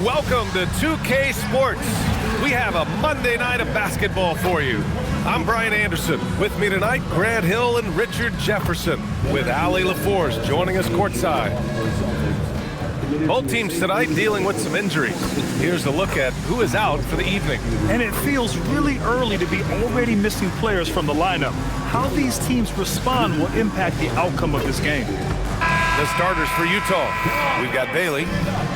Welcome to 2K Sports. We have a Monday night of basketball for you. I'm Brian Anderson. With me tonight, Grant Hill and Richard Jefferson, with Allie LaForce joining us courtside. Both teams tonight dealing with some injuries. Here's a look at who is out for the evening. And it feels really early to be already missing players from the lineup. How these teams respond will impact the outcome of this game. The starters for Utah. We've got Bailey,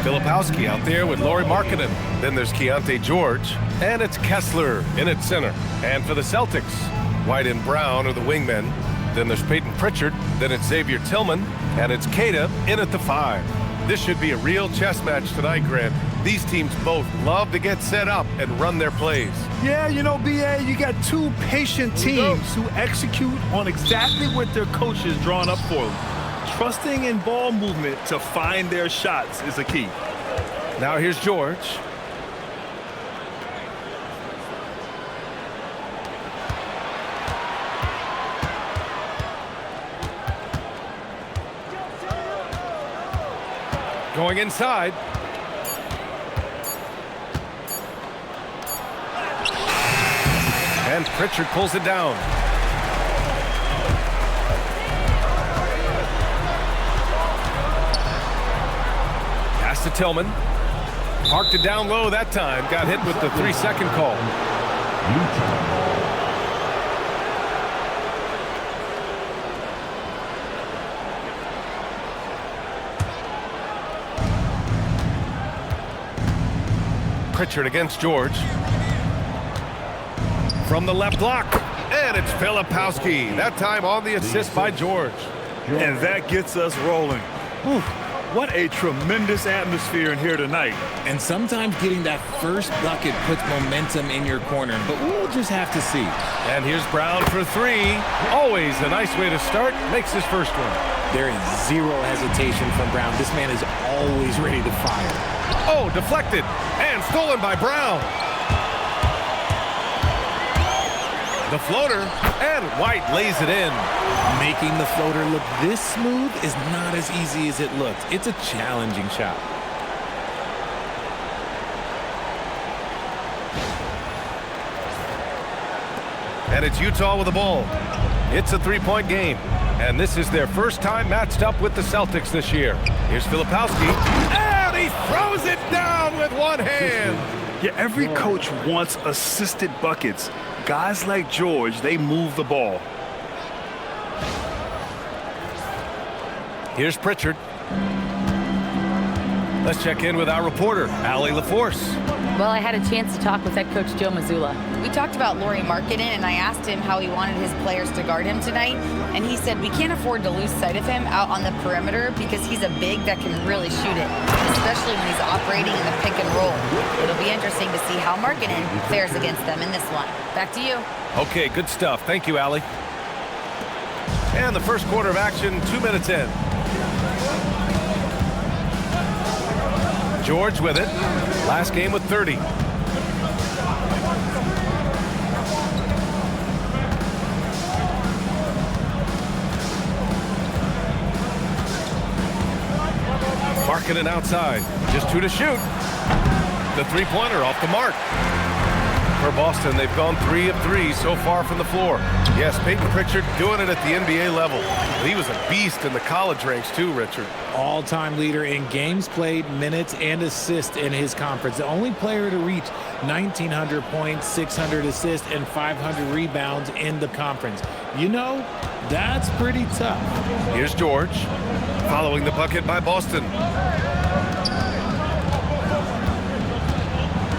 Filipowski out there with Lauri Markkanen. Then there's Keyonte George, and it's Kessler in at center. And for the Celtics, White and Brown are the wingmen. Then there's Peyton Pritchard, then it's Xavier Tillman, and it's Tatum in at the 5. This should be a real chess match tonight, Grant. These teams both love to get set up and run their plays. Yeah, you know, BA, you got two patient teams who execute on exactly what their coach has drawn up for them. Trusting in ball movement to find their shots is the key. Now here's George. Going inside. And Pritchard pulls it down. Pass to Tillman. Parked it down low that time. Got hit with the 3-second call. Pritchard against George. From the left block. And it's Filipowski. That time on the assist by George. And that gets us rolling. Whew. What a tremendous atmosphere in here tonight. And sometimes getting that first bucket puts momentum in your corner, but we'll just have to see. And here's Brown for 3. Always a nice way to start. Makes his first one. There is zero hesitation from Brown. This man is always ready to fire. Oh, deflected and stolen by Brown. The floater, and White lays it in. Making the floater look this smooth is not as easy as it looks. It's a challenging shot. And it's Utah with the ball. It's a 3-point game. And this is their first time matched up with the Celtics this year. Here's Filipowski. And he throws it down with one hand. Yeah, every coach wants assisted buckets. Guys like George, they move the ball. Here's Pritchard. Let's check in with our reporter, Allie LaForce. Well, I had a chance to talk with head coach Joe Mazzulla. We talked about Lauri Markkanen, and I asked him how he wanted his players to guard him tonight, and he said we can't afford to lose sight of him out on the perimeter because he's a big that can really shoot it, especially when he's operating in the pick and roll. It'll be interesting to see how Markkanen fares against them in this one. Back to you. Okay, good stuff. Thank you, Allie. And the first quarter of action, 2 minutes in. George with it. Last game with 30. Markkanen outside. Just 2 to shoot. The three-pointer off the mark. For Boston, they've gone 3 of 3 so far from the floor. Yes, Peyton Pritchard doing it at the NBA level. He was a beast in the college ranks too, Richard. All-time leader in games played, minutes, and assists in his conference. The only player to reach 1,900 points, 600 assists, and 500 rebounds in the conference. You know, that's pretty tough. Here's George, following the bucket by Boston.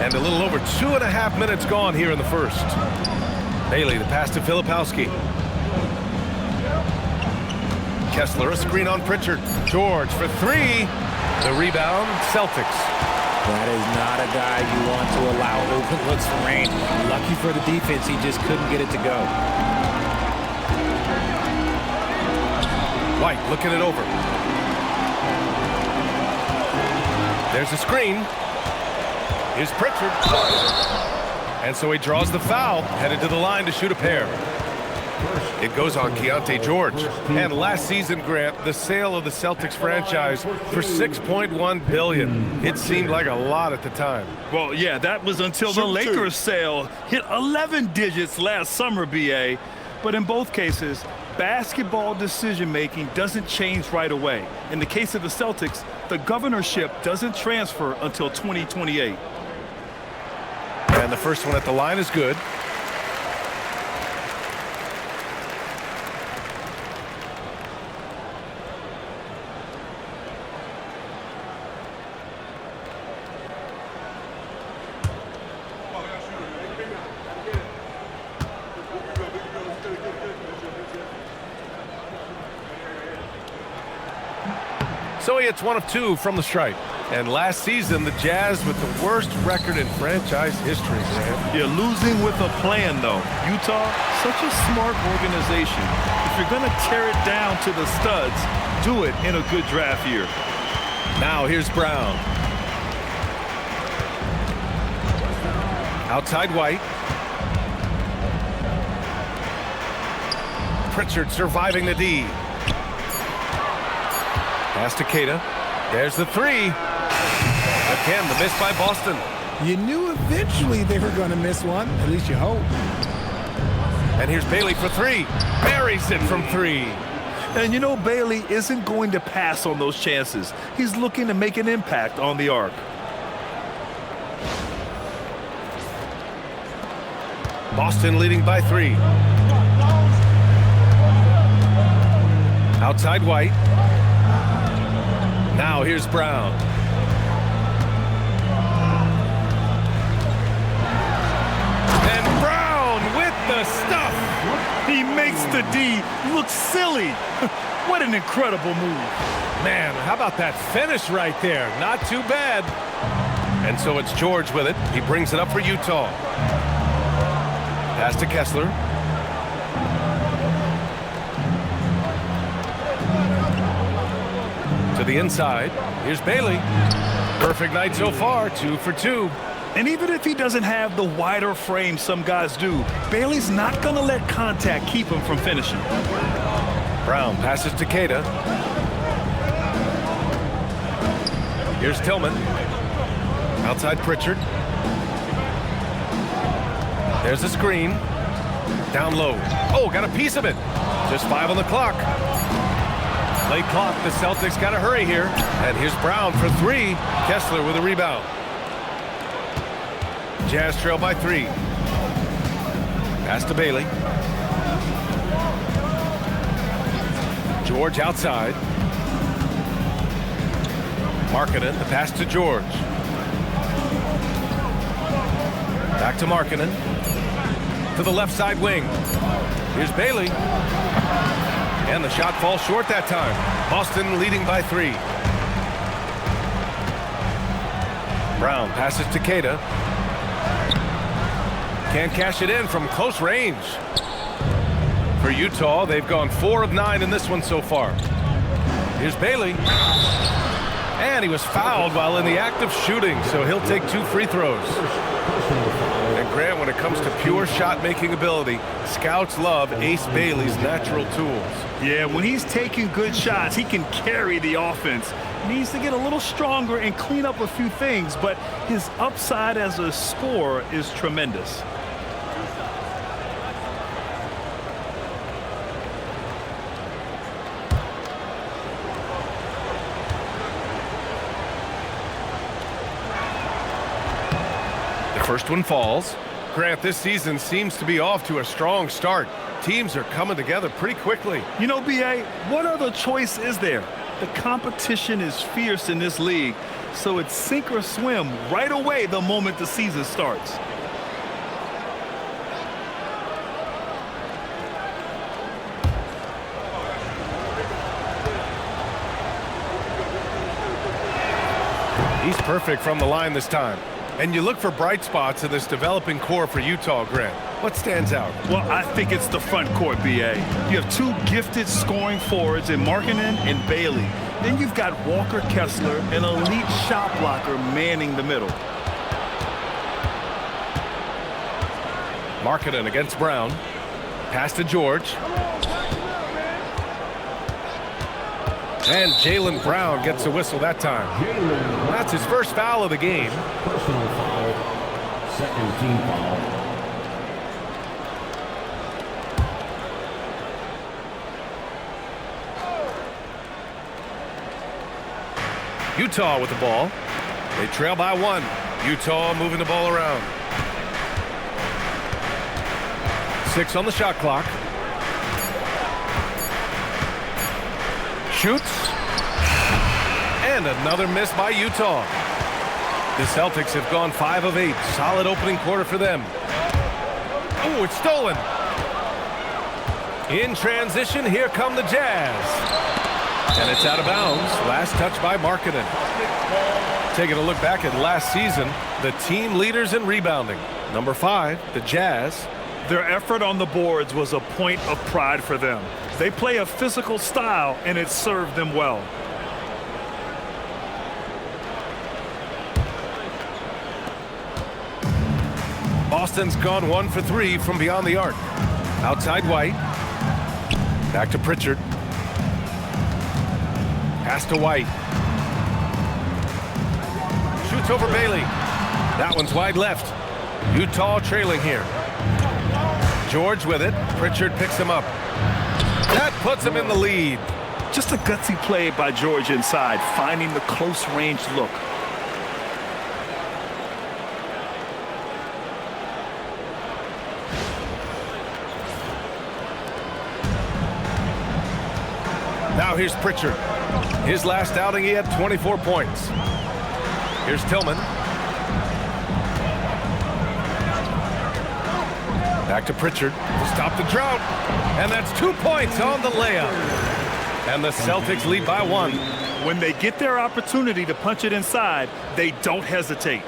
And a little over 2.5 minutes gone here in the first. Bailey, the pass to Filipowski. Kessler, a screen on Pritchard. George for 3. The rebound, Celtics. That is not a guy you want to allow open looks for rain. Lucky for the defense, he just couldn't get it to go. White looking it over. There's a screen. Here's Pritchard. And so he draws the foul, headed to the line to shoot a pair. It goes on Keyonte George. And last season, Grant, the sale of the Celtics franchise for $6.1 billion. It seemed like a lot at the time. Well, yeah, that was until the Lakers sale hit 11 digits last summer, BA. But in both cases, basketball decision-making doesn't change right away. In the case of the Celtics, the governorship doesn't transfer until 2028. And the first one at the line is good. So he hits 1 of 2 from the stripe. And last season, the Jazz with the worst record in franchise history, man. You're losing with a plan, though. Utah, such a smart organization. If you're going to tear it down to the studs, do it in a good draft year. Now here's Brown. Outside White. Pritchard surviving the D. Pass to Tatum. There's the 3. Again, the miss by Boston. You knew eventually they were going to miss one. At least you hope. And here's Bailey for 3. Buries it from 3. And you know Bailey isn't going to pass on those chances. He's looking to make an impact on the arc. Boston leading by 3. Outside White. Now here's Brown. And Brown with the stuff. He makes the D look silly. What an incredible move. Man, how about that finish right there? Not too bad. And so it's George with it. He brings it up for Utah. Pass to Kessler. To the inside. Here's Bailey. Perfect night so far, 2 for 2. And even if he doesn't have the wider frame some guys do, Bailey's not going to let contact keep him from finishing. Brown passes to Tatum. Here's Tillman. Outside Pritchard. There's a screen. Down low. Oh, got a piece of it. Just 5 on the clock. Late clock, the Celtics got to hurry here. And here's Brown for 3. Kessler with a rebound. Jazz trail by 3. Pass to Bailey. George outside. Markkanen, the pass to George. Back to Markkanen. To the left side wing. Here's Bailey. And the shot falls short that time. Boston leading by 3. Brown passes to Tatum. Can't cash it in from close range. For Utah, they've gone 4 of 9 in this one so far. Here's Bailey. And he was fouled while in the act of shooting, so he'll take 2 free throws. And Grant, when it comes to pure shot-making ability, scouts love Ace Bailey's natural tools. Yeah, when he's taking good shots, he can carry the offense. He needs to get a little stronger and clean up a few things, but his upside as a scorer is tremendous. First one falls. Grant, this season seems to be off to a strong start. Teams are coming together pretty quickly. You know, B.A., what other choice is there? The competition is fierce in this league, so it's sink or swim right away the moment the season starts. He's perfect from the line this time. And you look for bright spots in this developing core for Utah, Grant. What stands out? Well, I think it's the front court, B.A. You have 2 gifted scoring forwards in Markkanen and Bailey. Then you've got Walker Kessler, an elite shot blocker, manning the middle. Markkanen against Brown. Pass to George. And Jaylen Brown gets a whistle that time. That's his first foul of the game. Personal foul. Second team foul. Utah with the ball. They trail by 1. Utah moving the ball around. 6 on the shot clock. Shoots. And another miss by Utah. The Celtics have gone 5 of 8. Solid opening quarter for them. Oh, it's stolen. In transition, here come the Jazz. And it's out of bounds. Last touch by Markkanen. Taking a look back at last season, the team leaders in rebounding. Number 5, the Jazz. Their effort on the boards was a point of pride for them. They play a physical style, and it served them well. Boston's gone 1 for 3 from beyond the arc. Outside White. Back to Pritchard. Pass to White. Shoots over Bailey. That one's wide left. Utah trailing here. George with it. Pritchard picks him up. That puts him in the lead. Just a gutsy play by George inside, finding the close range look. Now here's Pritchard. His last outing, he had 24 points. Here's Tillman. Back to Pritchard to stop the drought. And that's 2 points on the layup. And the Celtics lead by 1. When they get their opportunity to punch it inside, they don't hesitate.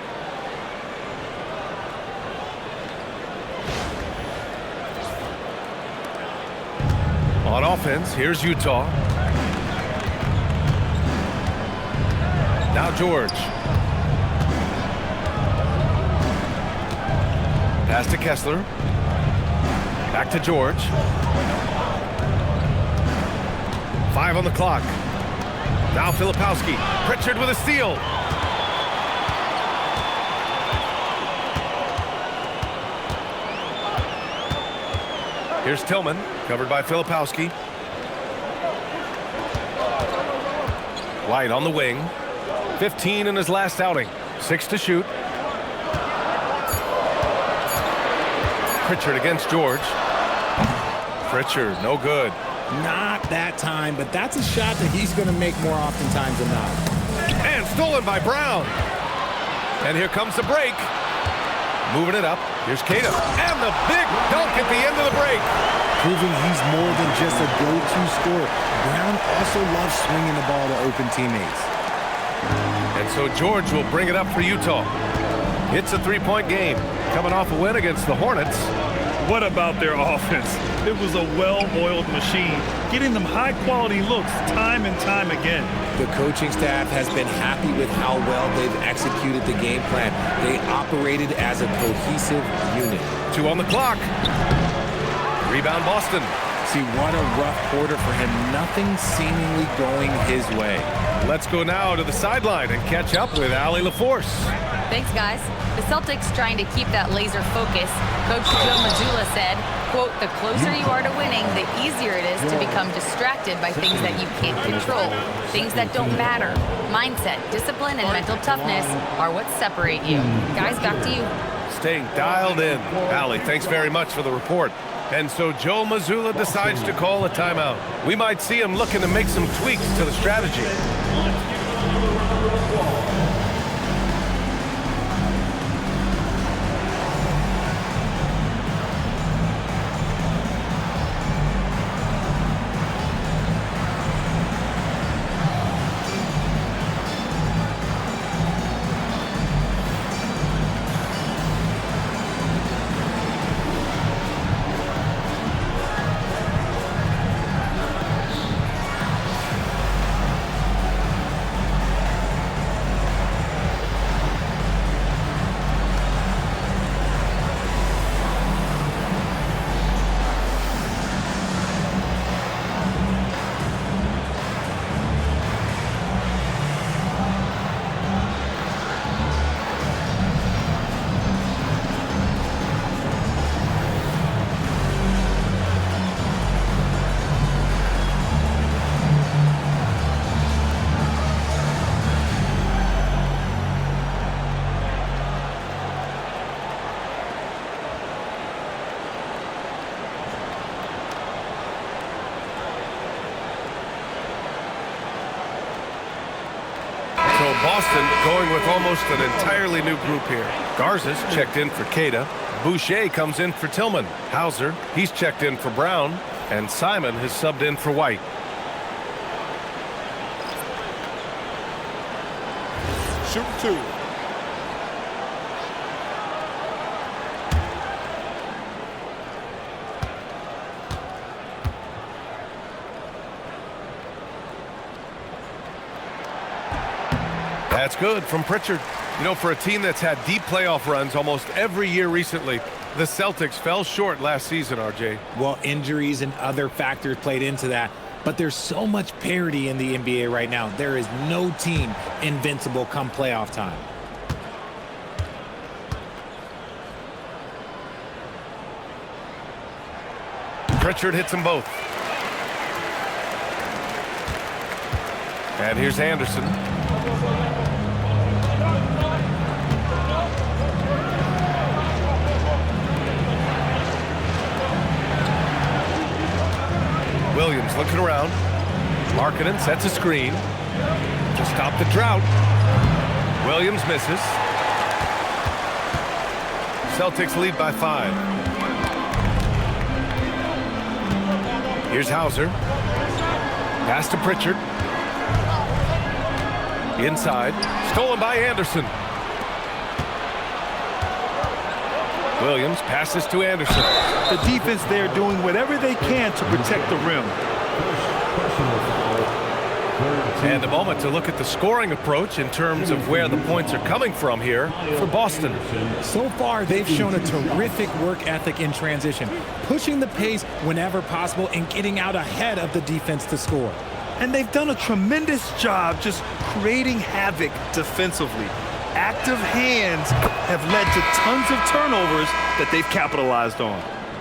On offense, here's Utah. Now George. Pass to Kessler. Back to George. 5 on the clock. Now Filipowski. Pritchard with a steal. Here's Tillman, covered by Filipowski. White on the wing. 15 in his last outing. 6 to shoot. Pritchard against George. Pritchard, no good. Not that time, but that's a shot that he's going to make more oftentimes than not. And stolen by Brown. And here comes the break. Moving it up. Here's Tatum. And the big dunk at the end of the break. Proving he's more than just a go-to scorer. Brown also loves swinging the ball to open teammates. And so George will bring it up for Utah. It's a 3-point game. Coming off a win against the Hornets. What about their offense? It was a well-oiled machine, getting them high-quality looks time and time again. The coaching staff has been happy with how well they've executed the game plan. They operated as a cohesive unit. 2 on the clock. Rebound Boston. See, what a rough quarter for him. Nothing seemingly going his way. Let's go now to the sideline and catch up with Allie LaForce. Thanks, guys. The Celtics trying to keep that laser focus. Coach Joe Mazzulla said, quote, the closer you are to winning, the easier it is to become distracted by things that you can't control, things that don't matter. Mindset, discipline, and mental toughness are what separate you. Guys, back to you. Staying dialed in. Allie, thanks very much for the report. And so Joe Mazzulla decides to call a timeout. We might see him looking to make some tweaks to the strategy. Boston going with almost an entirely new group here. Garza's checked in for Keita. Boucher comes in for Tillman. Hauser, he's checked in for Brown. And Simon has subbed in for White. Shoot 2. That's good from Pritchard. You know, for a team that's had deep playoff runs almost every year recently, the Celtics fell short last season, RJ. Well, injuries and other factors played into that. But there's so much parity in the NBA right now. There is no team invincible come playoff time. Pritchard hits them both. And here's Anderson. Williams looking around. Markkanen sets a screen to stop the drought. Williams misses. Celtics lead by 5. Here's Hauser. Pass to Pritchard. Inside. Stolen by Anderson. Williams passes to Anderson. The defense there doing whatever they can to protect the rim. And a moment to look at the scoring approach in terms of where the points are coming from here for Boston. So far, they've shown a terrific work ethic in transition, pushing the pace whenever possible and getting out ahead of the defense to score. And they've done a tremendous job just creating havoc defensively. Active hands have led to tons of turnovers that they've capitalized on.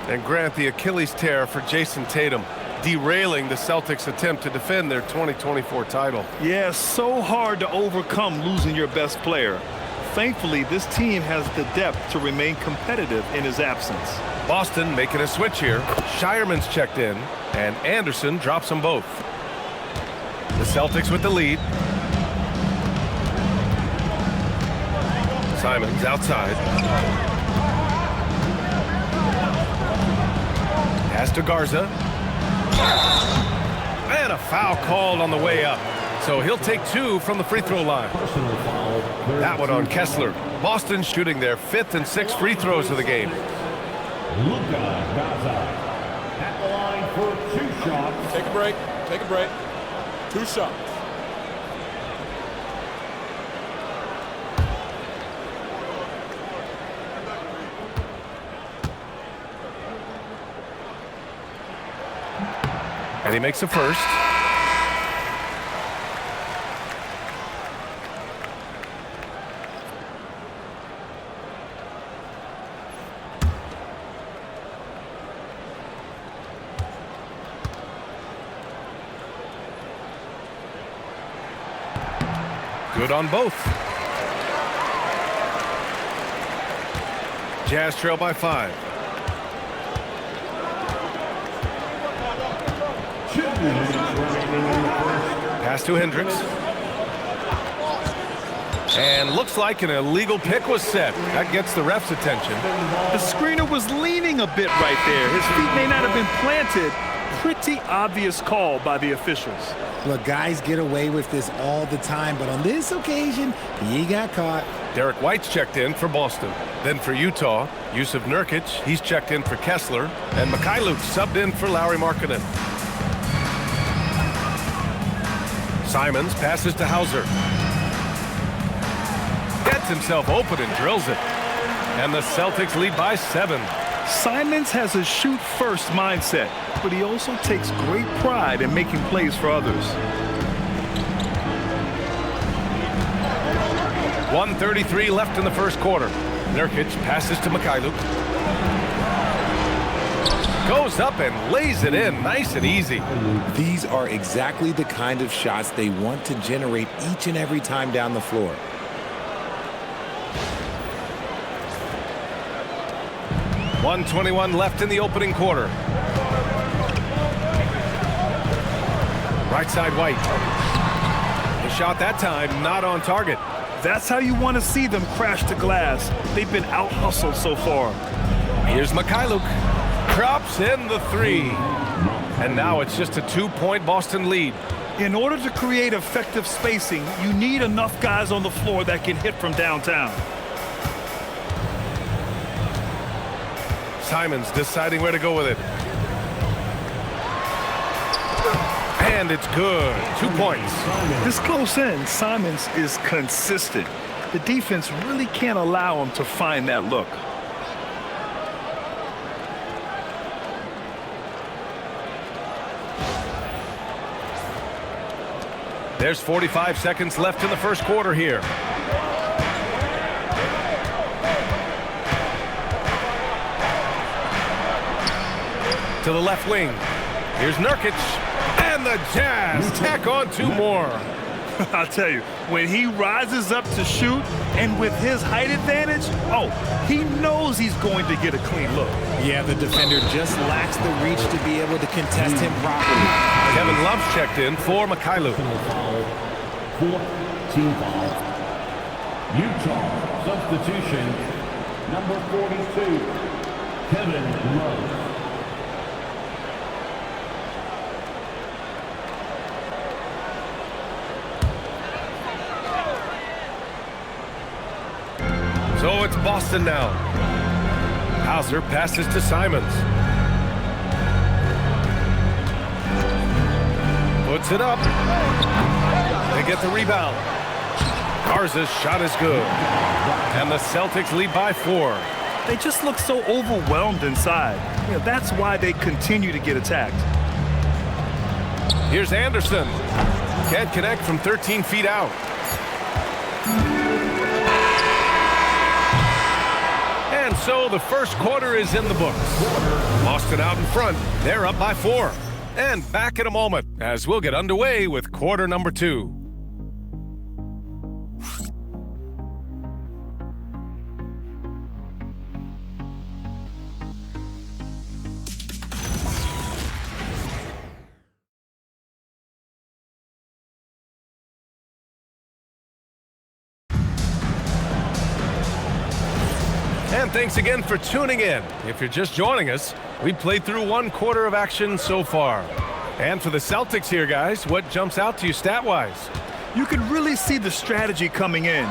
And grant the Achilles tear for Jayson Tatum, derailing the Celtics' attempt to defend their 2024 title. Yeah, so hard to overcome losing your best player. Thankfully, this team has the depth to remain competitive in his absence. Boston making a switch here. Shireman's checked in, and Anderson drops them both. The Celtics with the lead. Simon's outside. Pass to Garza. And a foul called on the way up. So he'll take 2 from the free throw line. That one on Kessler. Boston shooting their 5th and 6th free throws of the game. At the line for 2 shots. Take a break. Take a break. 2 shots. And he makes the first. Good on both. Jazz trail by 5. Pass to Hendricks. And looks like an illegal pick was set. That gets the ref's attention. The screener was leaning a bit right there. His feet may not have been planted. Pretty obvious call by the officials. Look, guys get away with this all the time, but on this occasion, he got caught. Derek White's checked in for Boston. Then for Utah, Yusuf Nurkic, he's checked in for Kessler. And Mikhailuk subbed in for Lauri Markkanen. Simons passes to Hauser. Gets himself open and drills it. And the Celtics lead by 7. Simons has a shoot-first mindset, but he also takes great pride in making plays for others. 1:33 left in the first quarter. Nurkic passes to Mikhailuk. Goes up and lays it in nice and easy. These are exactly the kind of shots they want to generate each and every time down the floor. .121 left in the opening quarter. Right side White. The shot that time, not on target. That's how you want to see them crash the glass. They've been out-hustled so far. Here's Mikhailuk. Drops in the three. And now it's just a 2-point Boston lead. In order to create effective spacing, you need enough guys on the floor that can hit from downtown. Simons deciding where to go with it. And it's good. 2 points. This close in, Simons is consistent. The defense really can't allow him to find that look. There's 45 seconds left in the first quarter here. To the left wing. Here's Nurkic. And the Jazz tack on 2 more. I'll tell you, when he rises up to shoot and with his height advantage, oh, he knows he's going to get a clean look. Yeah, the defender just lacks the reach to be able to contest him properly. Kevin Love's checked in for Mikhailuk. 4th team foul. Utah substitution, number 42, Kevin Love. So it's Boston now. Hauser passes to Simons. Puts it up. They get the rebound. Garza's shot is good. And the Celtics lead by 4. They just look so overwhelmed inside. You know, that's why they continue to get attacked. Here's Anderson. Can't connect from 13 feet out. And so the first quarter is in the books. Boston out in front. They're up by 4. And back in a moment as we'll get underway with quarter number 2. And thanks again for tuning in. If you're just joining us, we played through 1 quarter of action so far. And for the Celtics here, guys, what jumps out to you stat-wise? You can really see the strategy coming in.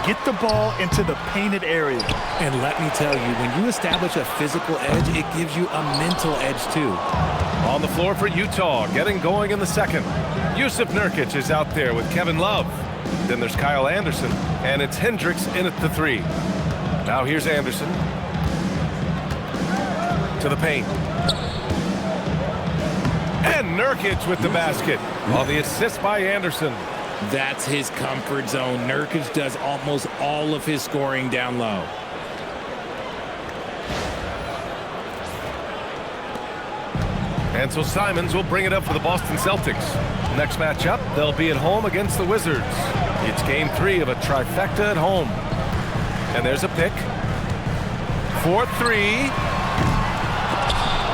Get the ball into the painted area. And let me tell you, when you establish a physical edge, it gives you a mental edge too. On the floor for Utah, getting going in the second. Yusuf Nurkic is out there with Kevin Love. Then there's Kyle Anderson, and it's Hendricks in at the 3. Now here's Anderson. To the paint. And Nurkic with the basket. On the assist by Anderson. That's his comfort zone. Nurkic does almost all of his scoring down low. And so Simons will bring it up for the Boston Celtics. Next matchup, they'll be at home against the Wizards. It's game 3 of a trifecta at home. And there's a pick. 4-3.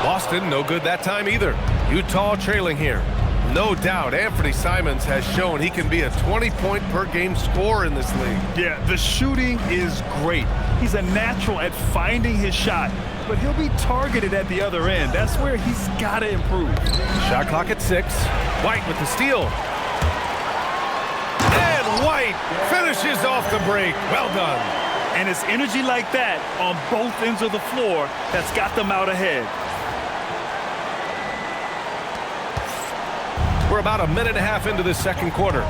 Boston, no good that time either. Utah trailing here. No doubt, Anthony Simons has shown he can be a 20-point-per-game scorer in this league. Yeah, the shooting is great. He's a natural at finding his shot, but he'll be targeted at the other end. That's where he's got to improve. Shot clock at 6. White with the steal. And White finishes off the break. Well done. And it's energy like that on both ends of the floor that's got them out ahead. We're about a minute and a half into this second quarter.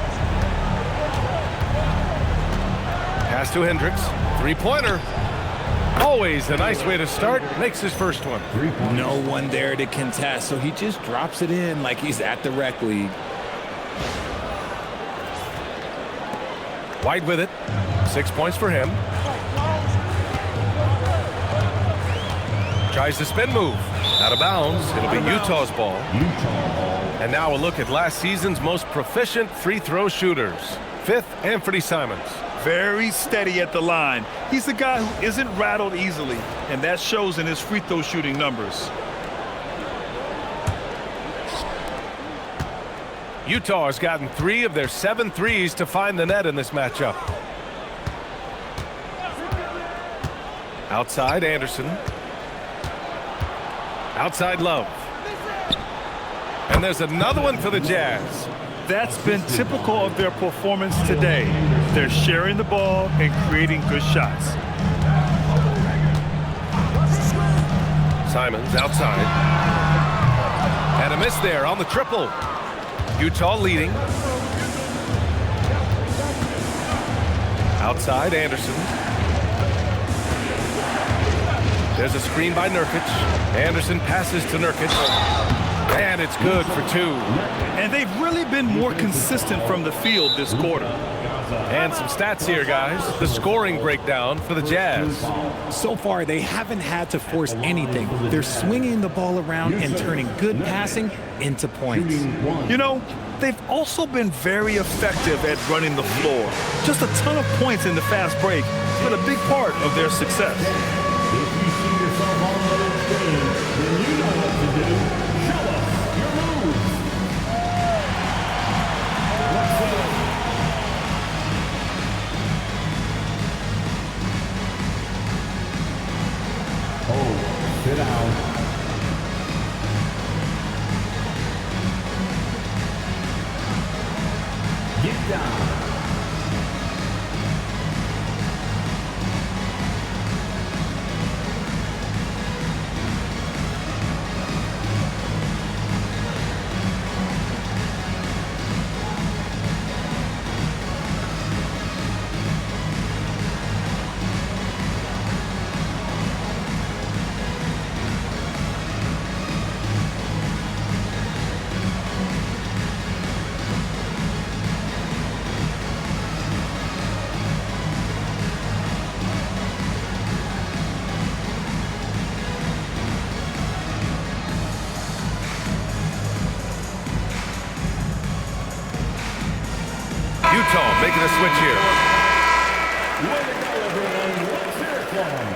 Pass to Hendricks. 3-pointer. Always a nice way to start. Makes his first one. No one there to contest, so he just drops it in like he's at the rec league. White with it. 6 points for him. Tries the spin move. Out of bounds. It'll be Utah's ball. And now a look at last season's most proficient free throw shooters. 5th, Anthony Simons. Very steady at the line. He's the guy who isn't rattled easily, and that shows in his free throw shooting numbers. Utah has gotten 3 of their 7 threes to find the net in this matchup. Outside Anderson. Outside Love. And there's another one for the Jazz. That's been typical of their performance today. They're sharing the ball and creating good shots. Simons outside. And a miss there on the triple. Utah leading. Outside Anderson. There's a screen by Nurkic. Anderson passes to Nurkic. And it's good for 2. And they've really been more consistent from the field this quarter. And some stats here, guys. The scoring breakdown for the Jazz. So far, they haven't had to force anything. They're swinging the ball around and turning good passing into points. You know, they've also been very effective at running the floor. Just a ton of points in the fast break has been a big part of their success. If you see yourself on those games, then you know what to do. Show us your moves. Let's go. Oh, sit down. Get down. Utah making a switch here. Way to go, everyone. Let's hear it for them.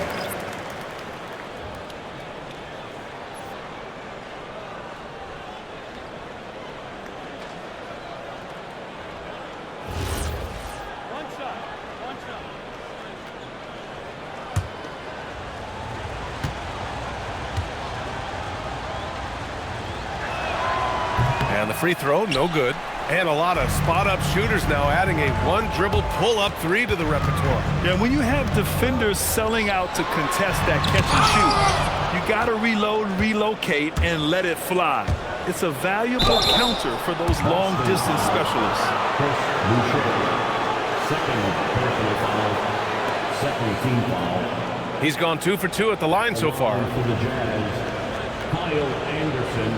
And the free throw, no good. And a lot of spot-up shooters now adding a one-dribble pull-up 3 to the repertoire. Yeah, when you have defenders selling out to contest that catch and shoot, you got to reload, relocate, and let it fly. It's a valuable counter for those long-distance specialists. Second personal foul. Second team foul. He's gone 2 for 2 at the line so far. For the Jazz, Kyle Anderson,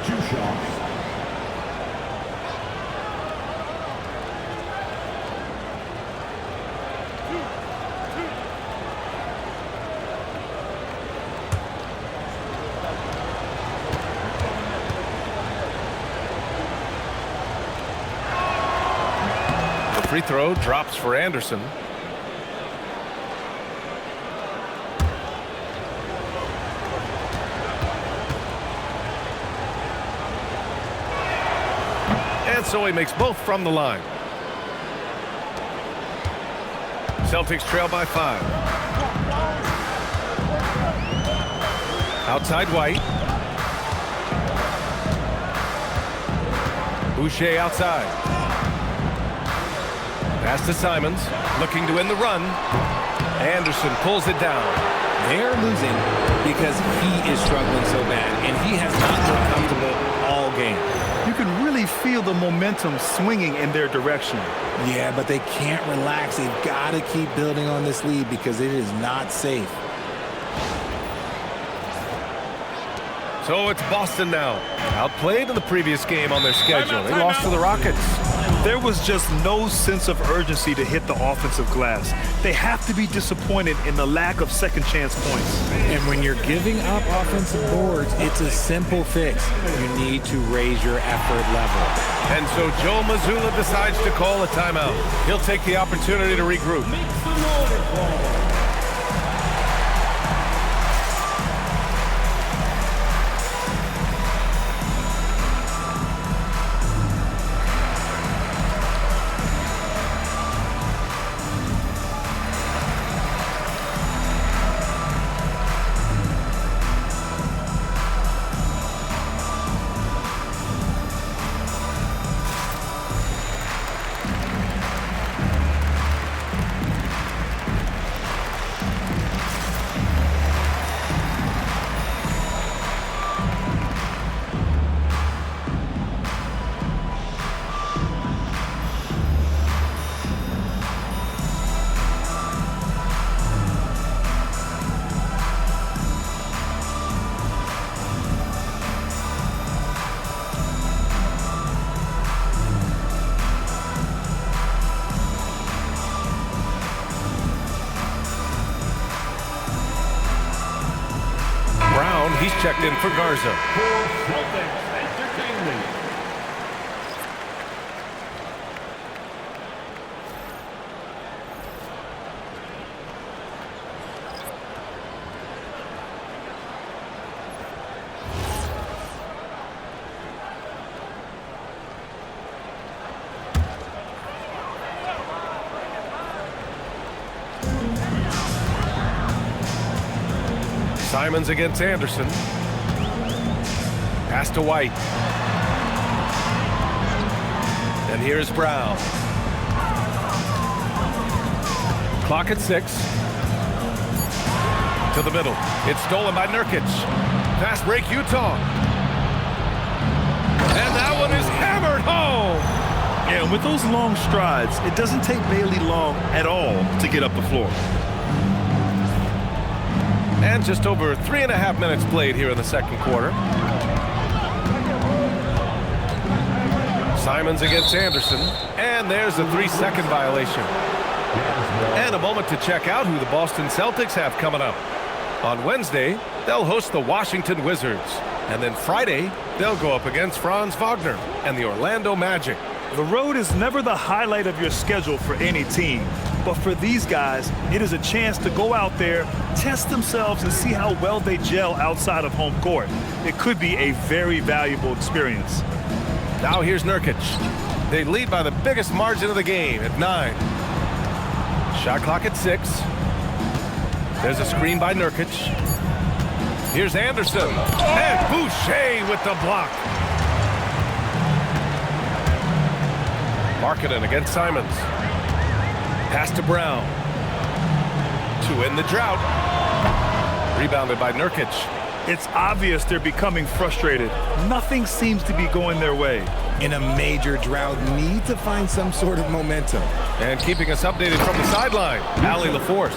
2 shots. Free throw drops for Anderson. And so he makes both from the line. Celtics trail by 5. Outside White. Boucher outside. Pass to Simons, looking to win the run. Anderson pulls it down. They're losing because he is struggling so bad, and he has not looked comfortable all game. You can really feel the momentum swinging in their direction. Yeah, but they can't relax. They've got to keep building on this lead because it is not safe. So it's Boston now. Outplayed in the previous game on their schedule. They lost to the Rockets. There was just no sense of urgency to hit the offensive glass. They have to be disappointed in the lack of second chance points. And when you're giving up offensive boards, it's a simple fix. You need to raise your effort level. And so Joe Mazzulla decides to call a timeout. He'll take the opportunity to regroup. He's checked in for Garza. For Celtics Entertainment. Simons against Anderson. Pass to White. And here's Brown. Clock at 6. To the middle. It's stolen by Nurkic. Fast break, Utah. And that one is hammered home. Yeah, and with those long strides, it doesn't take Bailey long at all to get up the floor. And just over 3.5 minutes played here in the second quarter. Simons against Anderson. And there's a 3-second violation. And a moment to check out who the Boston Celtics have coming up. On Wednesday, they'll host the Washington Wizards. And then Friday, they'll go up against Franz Wagner and the Orlando Magic. The road is never the highlight of your schedule for any team. But for these guys, it is a chance to go out there, test themselves, and see how well they gel outside of home court. It could be a very valuable experience. Now here's Nurkic. They lead by the biggest margin of the game at 9. Shot clock at 6. There's a screen by Nurkic. Here's Anderson. And Boucher with the block. Markkanen against Simons. Pass to Brown. To end the drought. Rebounded by Nurkic. It's obvious they're becoming frustrated. Nothing seems to be going their way. In a major drought, need to find some sort of momentum. And keeping us updated from the sideline, Allie LaForce.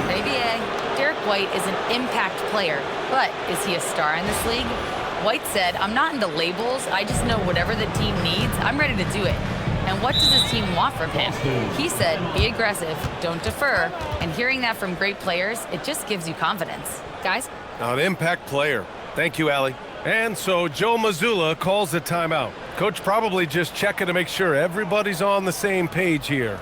ABA, Derek White is an impact player, but is he a star in this league? White said, "I'm not into labels. I just know whatever the team needs, I'm ready to do it." And what does his team want from him? He said, be aggressive, don't defer. And hearing that from great players, it just gives you confidence. Guys? An impact player. Thank you, Allie. And so Joe Mazzulla calls the timeout. Coach probably just checking to make sure everybody's on the same page here.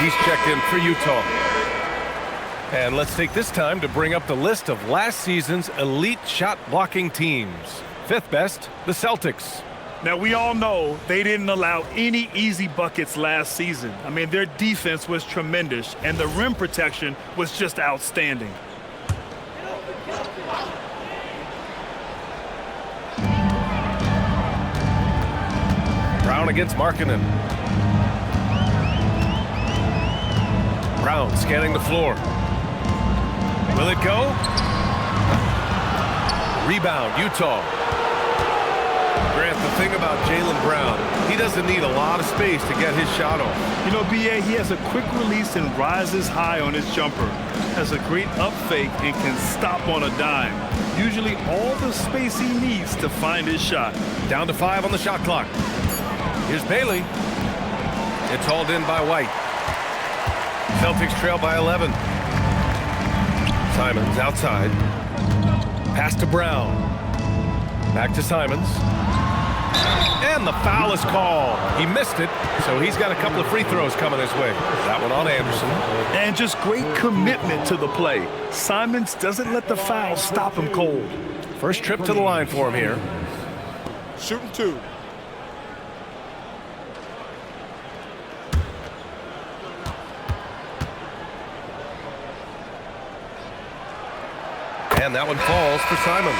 He's checked in for Utah. And let's take this time to bring up the list of last season's elite shot blocking teams. 5th best, the Celtics. Now, we all know they didn't allow any easy buckets last season. I mean, their defense was tremendous, and the rim protection was just outstanding. Brown against Markkanen. Brown scanning the floor. Will it go? Rebound, Utah. Grant, the thing about Jaylen Brown, he doesn't need a lot of space to get his shot off. You know, B.A., he has a quick release and rises high on his jumper. Has a great up fake and can stop on a dime. Usually all the space he needs to find his shot. Down to 5 on the shot clock. Here's Bailey. It's hauled in by White. Celtics trail by 11. Simons outside. Pass to Brown. Back to Simons. And the foul is called. He missed it, so he's got a couple of free throws coming his way. That one on Anderson. And just great commitment to the play. Simons doesn't let the foul stop him cold. First trip to the line for him here. Shooting 2. And that one falls for Simons.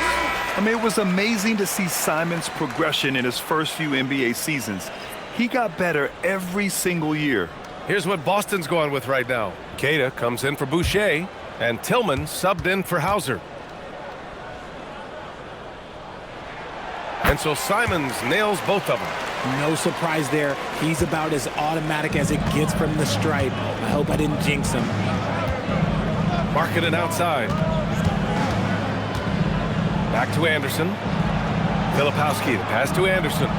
I mean, it was amazing to see Simons' progression in his first few NBA seasons. He got better every single year. Here's what Boston's going with right now. Queta comes in for Boucher, and Tillman subbed in for Hauser. And so Simons nails both of them. No surprise there. He's about as automatic as it gets from the stripe. I hope I didn't jinx him. Markkanen outside. Back to Anderson. Filipowski, the pass to Anderson.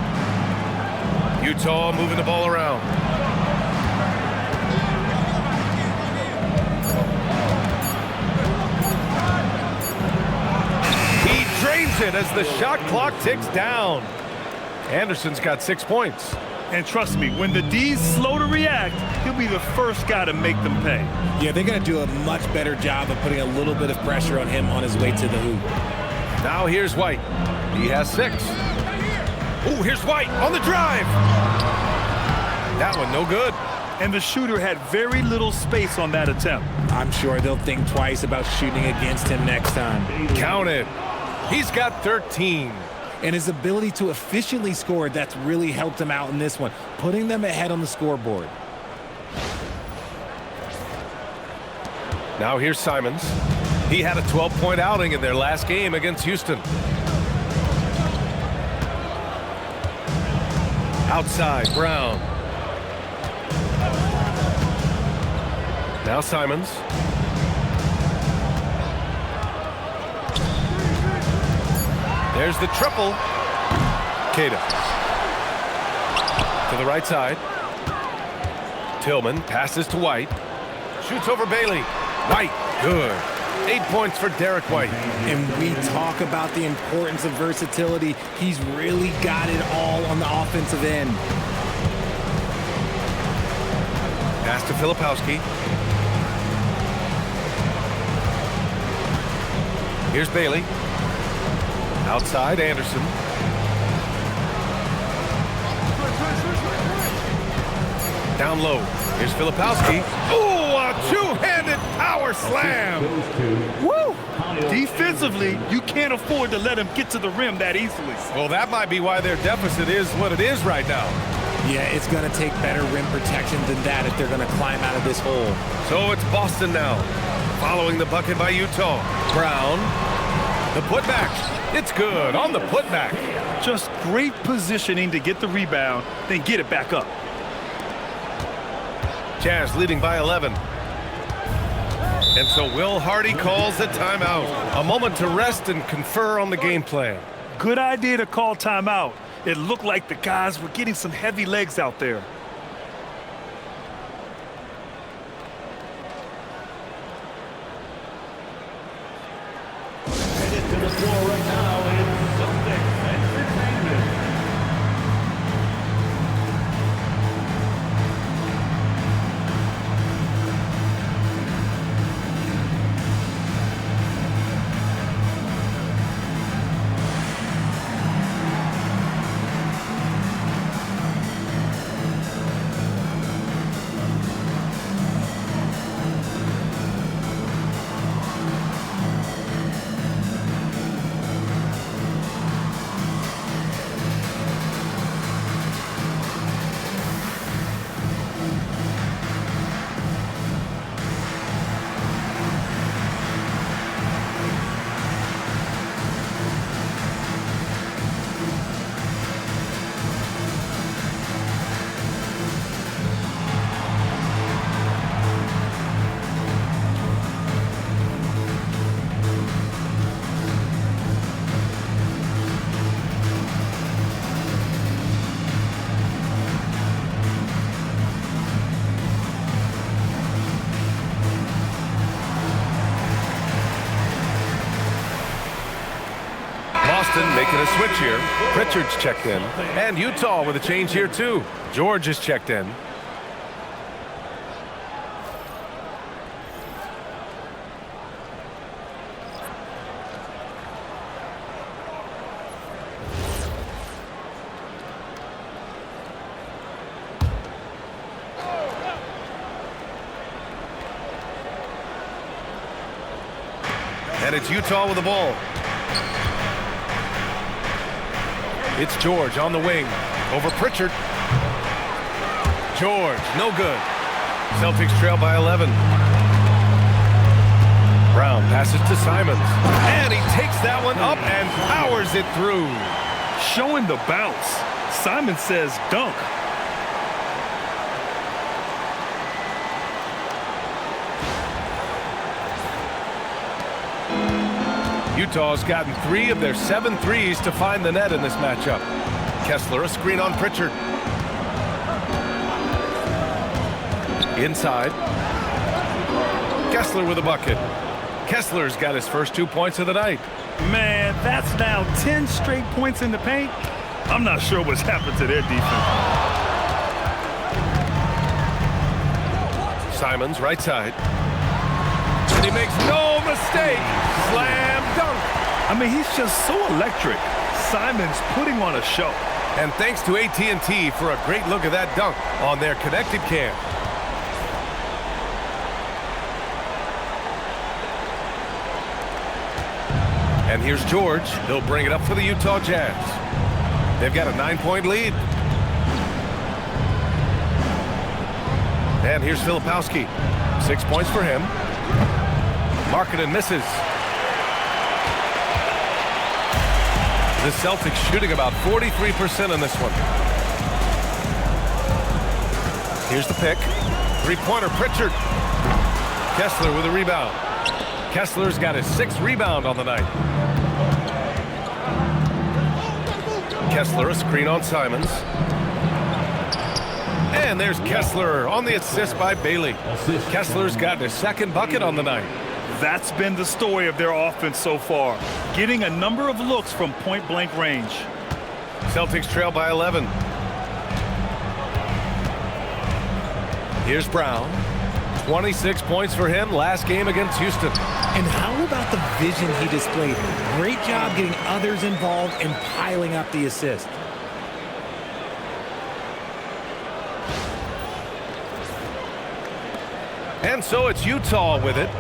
Utah moving the ball around. He drains it as the shot clock ticks down. Anderson's got 6 points. And trust me, when the D's slow to react, he'll be the first guy to make them pay. Yeah, they're going to do a much better job of putting a little bit of pressure on him on his way to the hoop. Now here's White. He has 6. Oh, here's White on the drive. That one no good. And the shooter had very little space on that attempt. I'm sure they'll think twice about shooting against him next time. Count it. He's got 13. And his ability to efficiently score, that's really helped him out in this one, putting them ahead on the scoreboard. Now here's Simons. He had a 12-point outing in their last game against Houston. Outside, Brown. Now Simons. There's the triple. Queta. To the right side. Tillman passes to White. Shoots over Bailey. White, good. 8 points for Derek White. And we talk about the importance of versatility. He's really got it all on the offensive end. Pass to Filipowski. Here's Bailey. Outside, Anderson. Down low. Here's Filipowski. Oh, a two-handed power slam. Woo! Defensively, you can't afford to let him get to the rim that easily. Well, that might be why their deficit is what it is right now. Yeah, it's going to take better rim protection than that if they're going to climb out of this hole. So it's Boston now, following the bucket by Utah. Brown, the putback. It's good on the putback. Just great positioning to get the rebound, then get it back up. Jazz leading by 11. And so Will Hardy calls a timeout. A moment to rest and confer on the game plan. Good idea to call timeout. It looked like the guys were getting some heavy legs out there. Headed to the floor right now is Celtics Entertainment. Houston making a switch here. Pritchard's checked in. And Utah with a change here too. George is checked in. And it's Utah with the ball. It's George on the wing. Over Pritchard. George, no good. Celtics trail by 11. Brown passes to Simons. And he takes that one up and powers it through. Showing the bounce. Simon says dunk. Utah's gotten 3 of their 7 threes to find the net in this matchup. Kessler, a screen on Pritchard. Inside. Kessler with a bucket. Kessler's got his first 2 points of the night. Man, that's now 10 straight points in the paint. I'm not sure what's happened to their defense. Simons, right side. And he makes no mistake. Slam dunk. I mean, he's just so electric. Simons putting on a show. And thanks to AT&T for a great look at that dunk on their connected cam. And here's George. He'll bring it up for the Utah Jazz. They've got a 9-point lead. And here's Filipowski. 6 points for him. Markkanen misses. The Celtics shooting about 43% in this one. Here's the pick. Three-pointer Pritchard. Kessler with a rebound. Kessler's got his 6th rebound on the night. Kessler, a screen on Simons. And there's Kessler on the assist by Bailey. Kessler's got his 2nd bucket on the night. That's been the story of their offense so far, getting a number of looks from point-blank range. Celtics trail by 11. Here's Brown. 26 points for him last game against Houston. And how about the vision he displayed? Great job getting others involved and piling up the assist. And so it's Utah with it.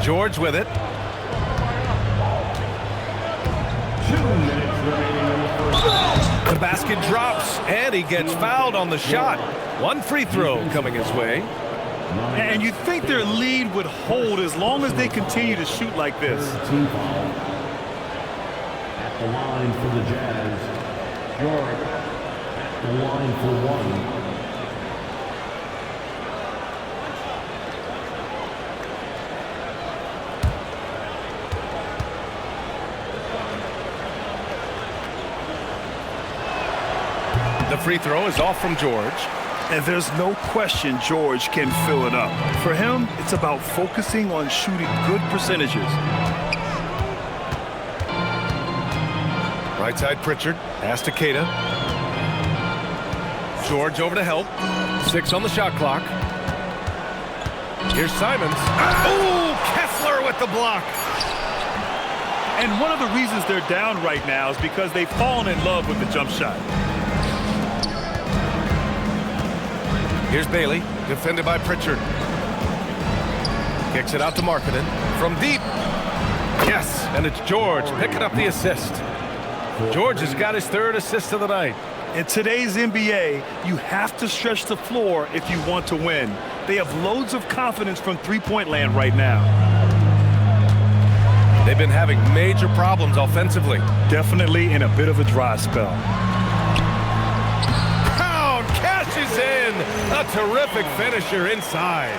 George with it. 2 minutes remaining in the first. The basket drops, and he gets fouled on the shot. 1 free throw coming his way. And you think their lead would hold as long as they continue to shoot like this. Team foul. At the line for the Jazz, George. At the line for 1. The free throw is off from George. And there's no question George can fill it up. For him, it's about focusing on shooting good percentages. Right side Pritchard. Pass to Tatum. George over to help. 6 on the shot clock. Here's Simons. Oh, Kessler with the block. And one of the reasons they're down right now is because they've fallen in love with the jump shot. Here's Bailey, defended by Pritchard. Kicks it out to Markkanen from deep. Yes, and it's George picking up the assist. George has got his 3rd assist of the night. In today's NBA, you have to stretch the floor if you want to win. They have loads of confidence from three-point land right now. They've been having major problems offensively. Definitely in a bit of a dry spell. Cashes in. A terrific finisher inside.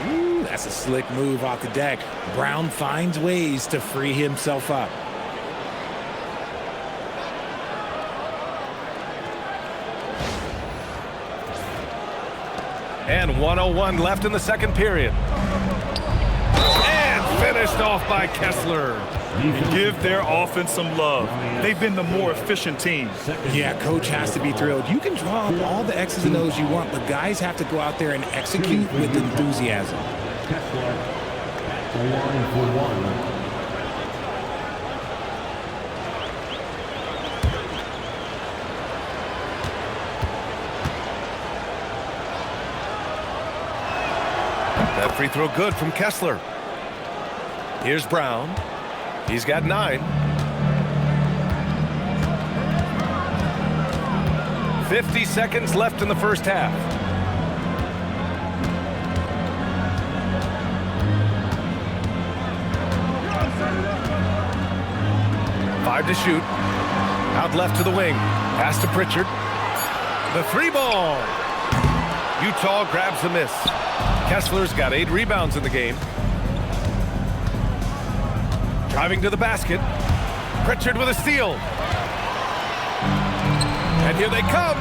Ooh, that's a slick move off the deck. Brown finds ways to free himself up. And 1:01 left in the 2nd period. And Finished off by Kessler. Give their offense some love. They've been the more efficient team. Yeah, coach has to be thrilled. You can draw up all the X's and O's you want, but guys have to go out there and execute with enthusiasm. Kessler at the line for one. That free throw good from Kessler. Here's Brown. He's got 9. 50 seconds left in the first half. Five to shoot. Out left to the wing. Pass to Pritchard. The 3-ball. Utah grabs the miss. Kessler's got 8 rebounds in the game. Driving to the basket. Pritchard with a steal. And here they come.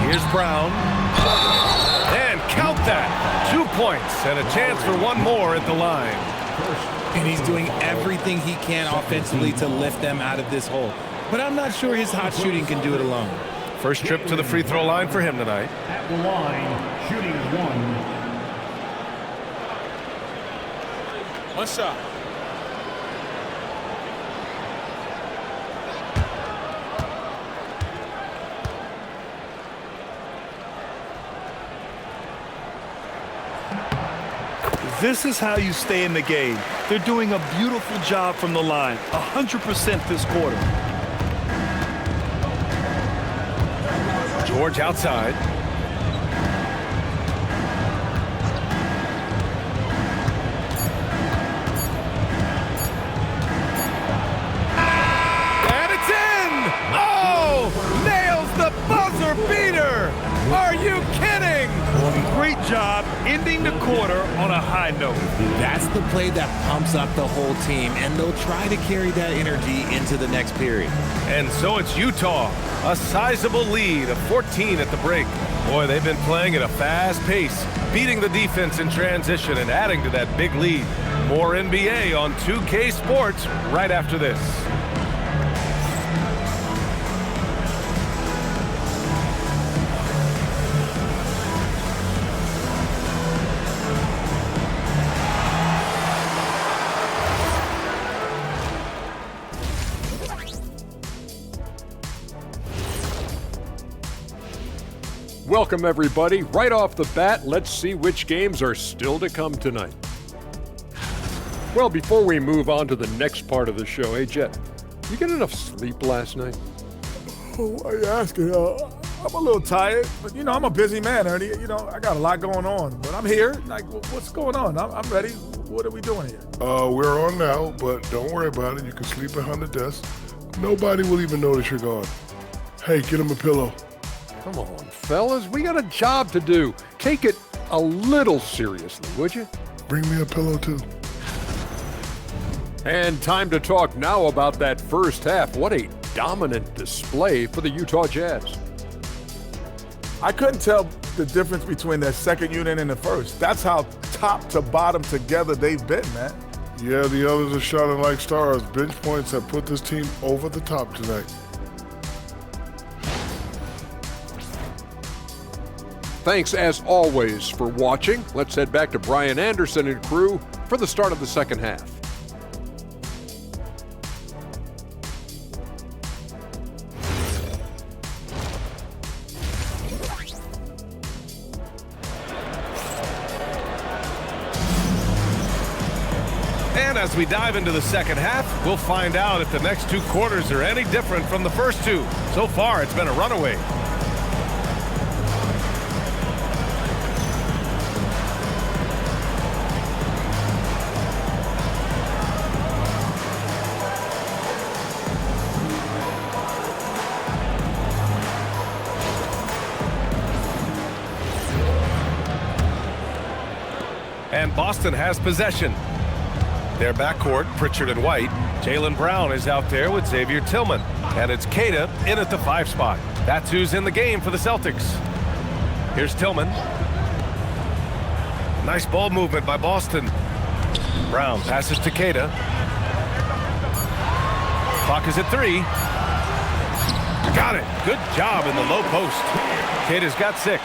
Here's Brown. And count that. 2 points and a chance for one more at the line. And he's doing everything he can offensively to lift them out of this hole. But I'm not sure his hot shooting can do it alone. First trip to the free throw line for him tonight. At the line, shooting 1. One shot. This is how you stay in the game. They're doing a beautiful job from the line, 100% this quarter. George outside. And it's in! Oh! Nails the buzzer beater! Are you kidding? Great job ending the quarter on a high note. That's the play that pumps up the whole team, and they'll try to carry that energy into the next period. And so it's Utah, a sizable lead of 14 at the break. Boy, they've been playing at a fast pace, beating the defense in transition and adding to that big lead. More NBA on 2K Sports right after this. Welcome, everybody. Right off the bat, let's see which games are still to come tonight. Well, before we move on to the next part of the show, hey, Jet, you get enough sleep last night? Oh, why are you asking? I'm a little tired, but, I'm a busy man, Ernie. I got a lot going on. But I'm here. Like, what's going on? I'm ready. What are we doing here? We're on now, but don't worry about it. You can sleep behind the desk. Nobody will even notice you're gone. Hey, get him a pillow. Come on, fellas. We got a job to do. Take it a little seriously, would you? Bring me a pillow, too. And time to talk now about that first half. What a dominant display for the Utah Jazz. I couldn't tell the difference between their second unit and the first. That's how top to bottom together they've been, man. Yeah, the others are shining like stars. Bench points have put this team over the top tonight. Thanks, as always, for watching. Let's head back to Brian Anderson and crew for the start of the second half. And as we dive into the second half, we'll find out if the next 2 quarters are any different from the first 2. So far, it's been a runaway. And Boston has possession. Their backcourt, Pritchard and White. Jaylen Brown is out there with Xavier Tillman. And it's Kata in at the 5 spot. That's who's in the game for the Celtics. Here's Tillman. Nice ball movement by Boston. Brown passes to Kata. Clock is at 3. Got it. Good job in the low post. Kata's got 6.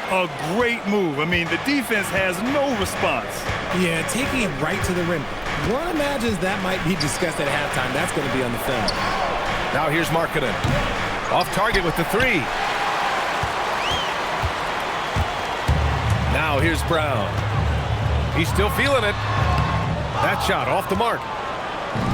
A great move. I mean, the defense has no response. Yeah, taking it right to the rim. One imagines that might be discussed at halftime. That's going to be on the film. Now here's Markkanen. Off target with the 3. Now here's Brown. He's still feeling it. That shot off the mark.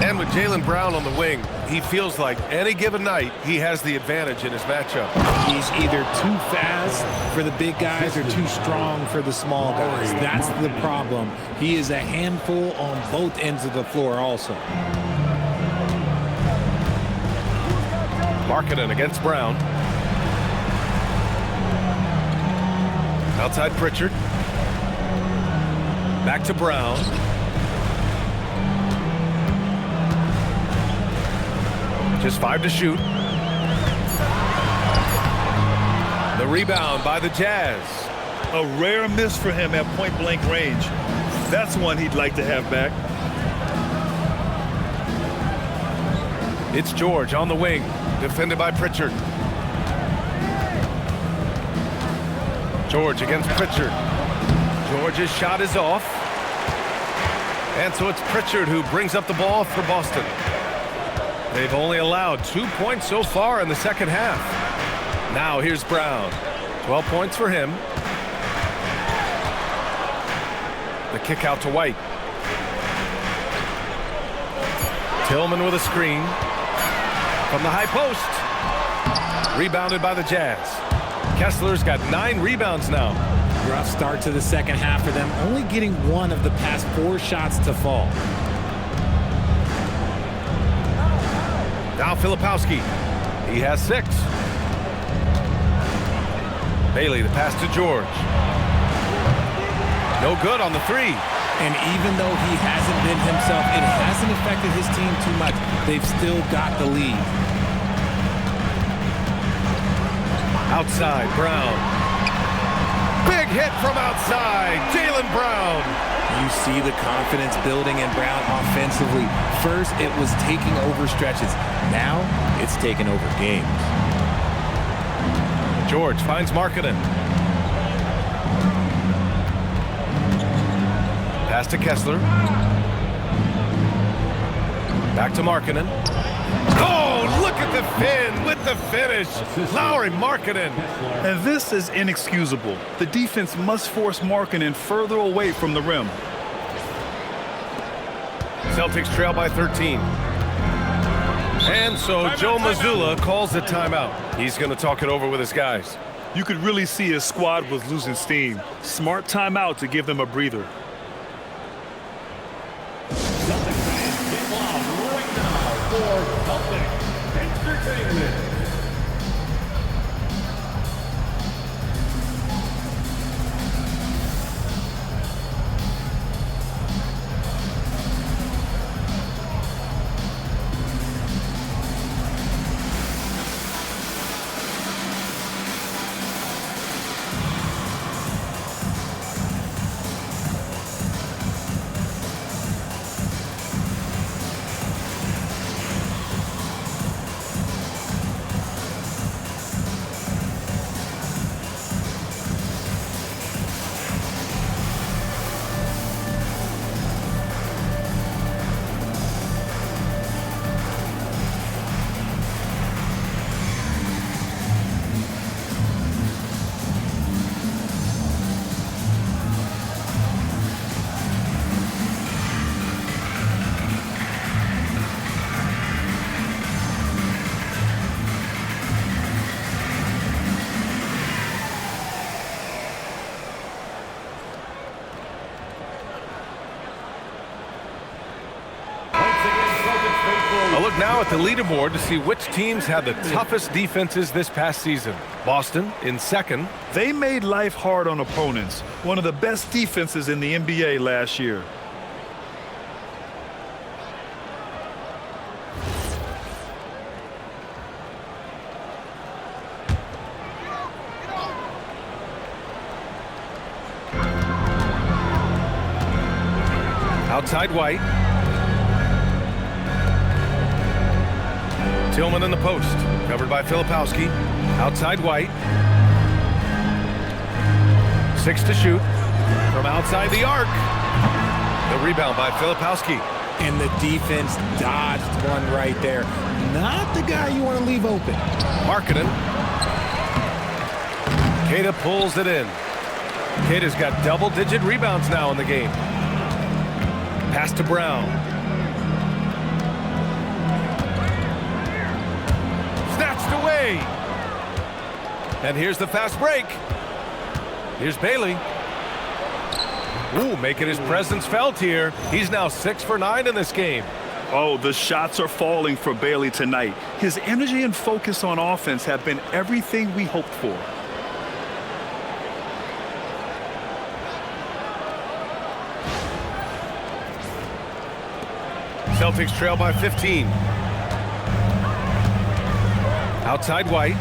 And with Jaylen Brown on the wing, he feels like any given night he has the advantage in his matchup. He's either too fast for the big guys or too strong for the small guys. That's the problem. He is a handful on both ends of the floor also. Markkanen against Brown. Outside Pritchard. Back to Brown. Just 5 to shoot. The rebound by the Jazz. A rare miss for him at point-blank range. That's one he'd like to have back. It's George on the wing, defended by Pritchard. George against Pritchard. George's shot is off. And so it's Pritchard who brings up the ball for Boston. They've only allowed 2 points so far in the second half. Now here's Brown. 12 points for him. The kick out to White. Tillman with a screen. From the high post. Rebounded by the Jazz. Kessler's got 9 rebounds now. Rough start to the second half for them, only getting 1 of the past 4 shots to fall. Now Filipowski. He has 6. Bailey, the pass to George. No good on the 3. And even though he hasn't been himself, it hasn't affected his team too much. They've still got the lead. Outside, Brown. Big hit from outside, Jaylen Brown. You see the confidence building in Brown offensively. First, it was taking over stretches. Now, it's taking over games. George finds Markkanen. Pass to Kessler. Back to Markkanen. Oh, look at the fin with the finish. Lauri Markkanen. And this is inexcusable. The defense must force Markkanen further away from the rim. Celtics trail by 13. And so Joe Mazzulla calls the timeout. He's going to talk it over with his guys. You could really see his squad was losing steam. Smart timeout to give them a breather. Celtics fans, get loud right now for Celtics Entertainment. Look now at the leaderboard to see which teams had the toughest defenses this past season. Boston in second. They made life hard on opponents. One of the best defenses in the NBA last year. Outside White. Tillman in the post. Covered by Filipowski. Outside White. 6 to shoot. From outside the arc. The rebound by Filipowski. And the defense dodged one right there. Not the guy you want to leave open. Markkanen. Kata pulls it in. Kata's got double-digit rebounds now in the game. Pass to Brown. Snatched away. And here's the fast break. Here's Bailey. Ooh, making his presence felt here. He's now 6 for 9 in this game. Oh, the shots are falling for Bailey tonight. His energy and focus on offense have been everything we hoped for. Celtics trail by 15. Outside White.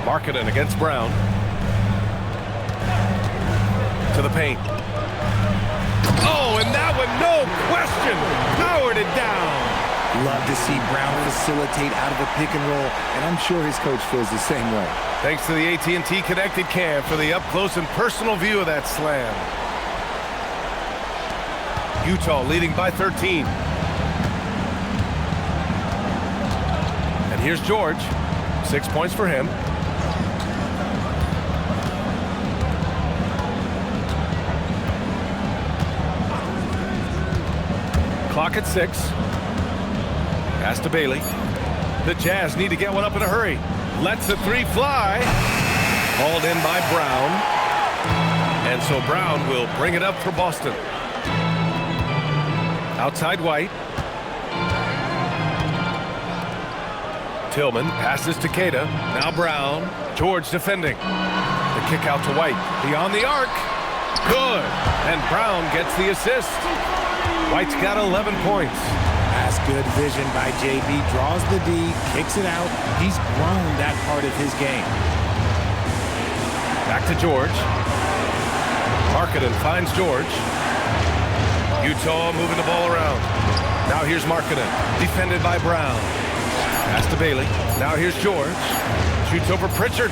Markkanen against Brown. To the paint. Oh, and that one, no question, powered it down. Love to see Brown facilitate out of a pick and roll, and I'm sure his coach feels the same way. Thanks to the AT&T Connected Cam for the up-close and personal view of that slam. Utah leading by 13. And here's George. 6 points for him. Clock at 6. Pass to Bailey. The Jazz need to get one up in a hurry. Lets the 3 fly. Hauled in by Brown. And so Brown will bring it up for Boston. Outside White. Tillman passes to Kata. Now Brown. George defending. The kick out to White. Beyond the arc. Good. And Brown gets the assist. White's got 11 points. That's good vision by JB. Draws the D, kicks it out. He's grown that part of his game. Back to George. Markkanen finds George. Utah moving the ball around. Now here's Markkanen. Defended by Brown. Pass to Bailey. Now here's George. Shoots over Pritchard.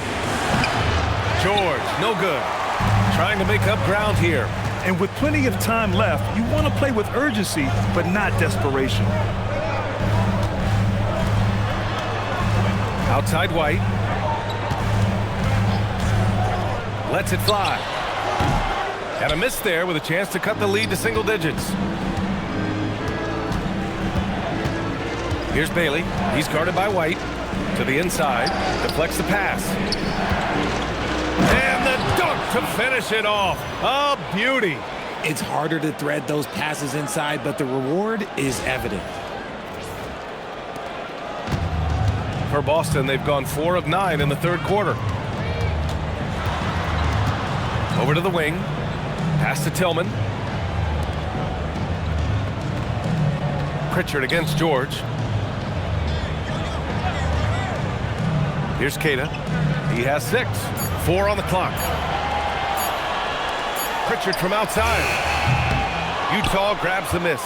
George, no good. Trying to make up ground here. And with plenty of time left, you want to play with urgency, but not desperation. Outside White. Lets it fly. And a miss there with a chance to cut the lead to single digits. Here's Bailey. He's guarded by White. To the inside. Deflects the pass. And the dunk to finish it off. A beauty. It's harder to thread those passes inside, but the reward is evident. For Boston, they've gone 4 of 9 in the third quarter. Over to the wing. Pass to Tillman. Pritchard against George. Here's Kata. He has 6. 4 on the clock. Pritchard from outside. Utah grabs the miss.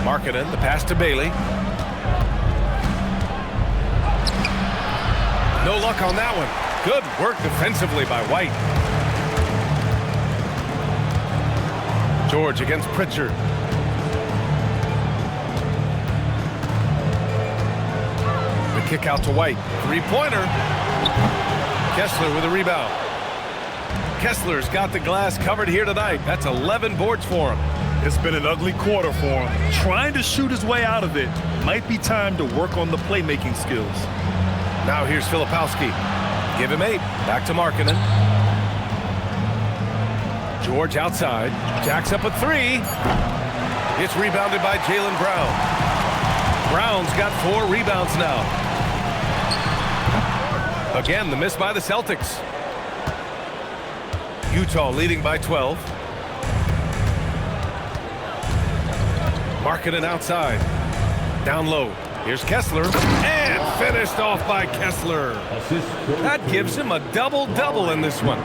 Markkanen, the pass to Bailey. No luck on that one. Good work defensively by White. George against Pritchard. The kick out to White. 3-pointer. Kessler with a rebound. Kessler's got the glass covered here tonight. That's 11 boards for him. It's been an ugly quarter for him. Trying to shoot his way out of it. Might be time to work on the playmaking skills. Now here's Filipowski. Give him 8. Back to Markkanen. George outside. Jacks up a 3. It's rebounded by Jaylen Brown. Brown's got 4 rebounds now. Again, the miss by the Celtics. Utah leading by 12. Markkanen outside. Down low. Here's Kessler, and finished off by Kessler. That gives him a double-double in this one.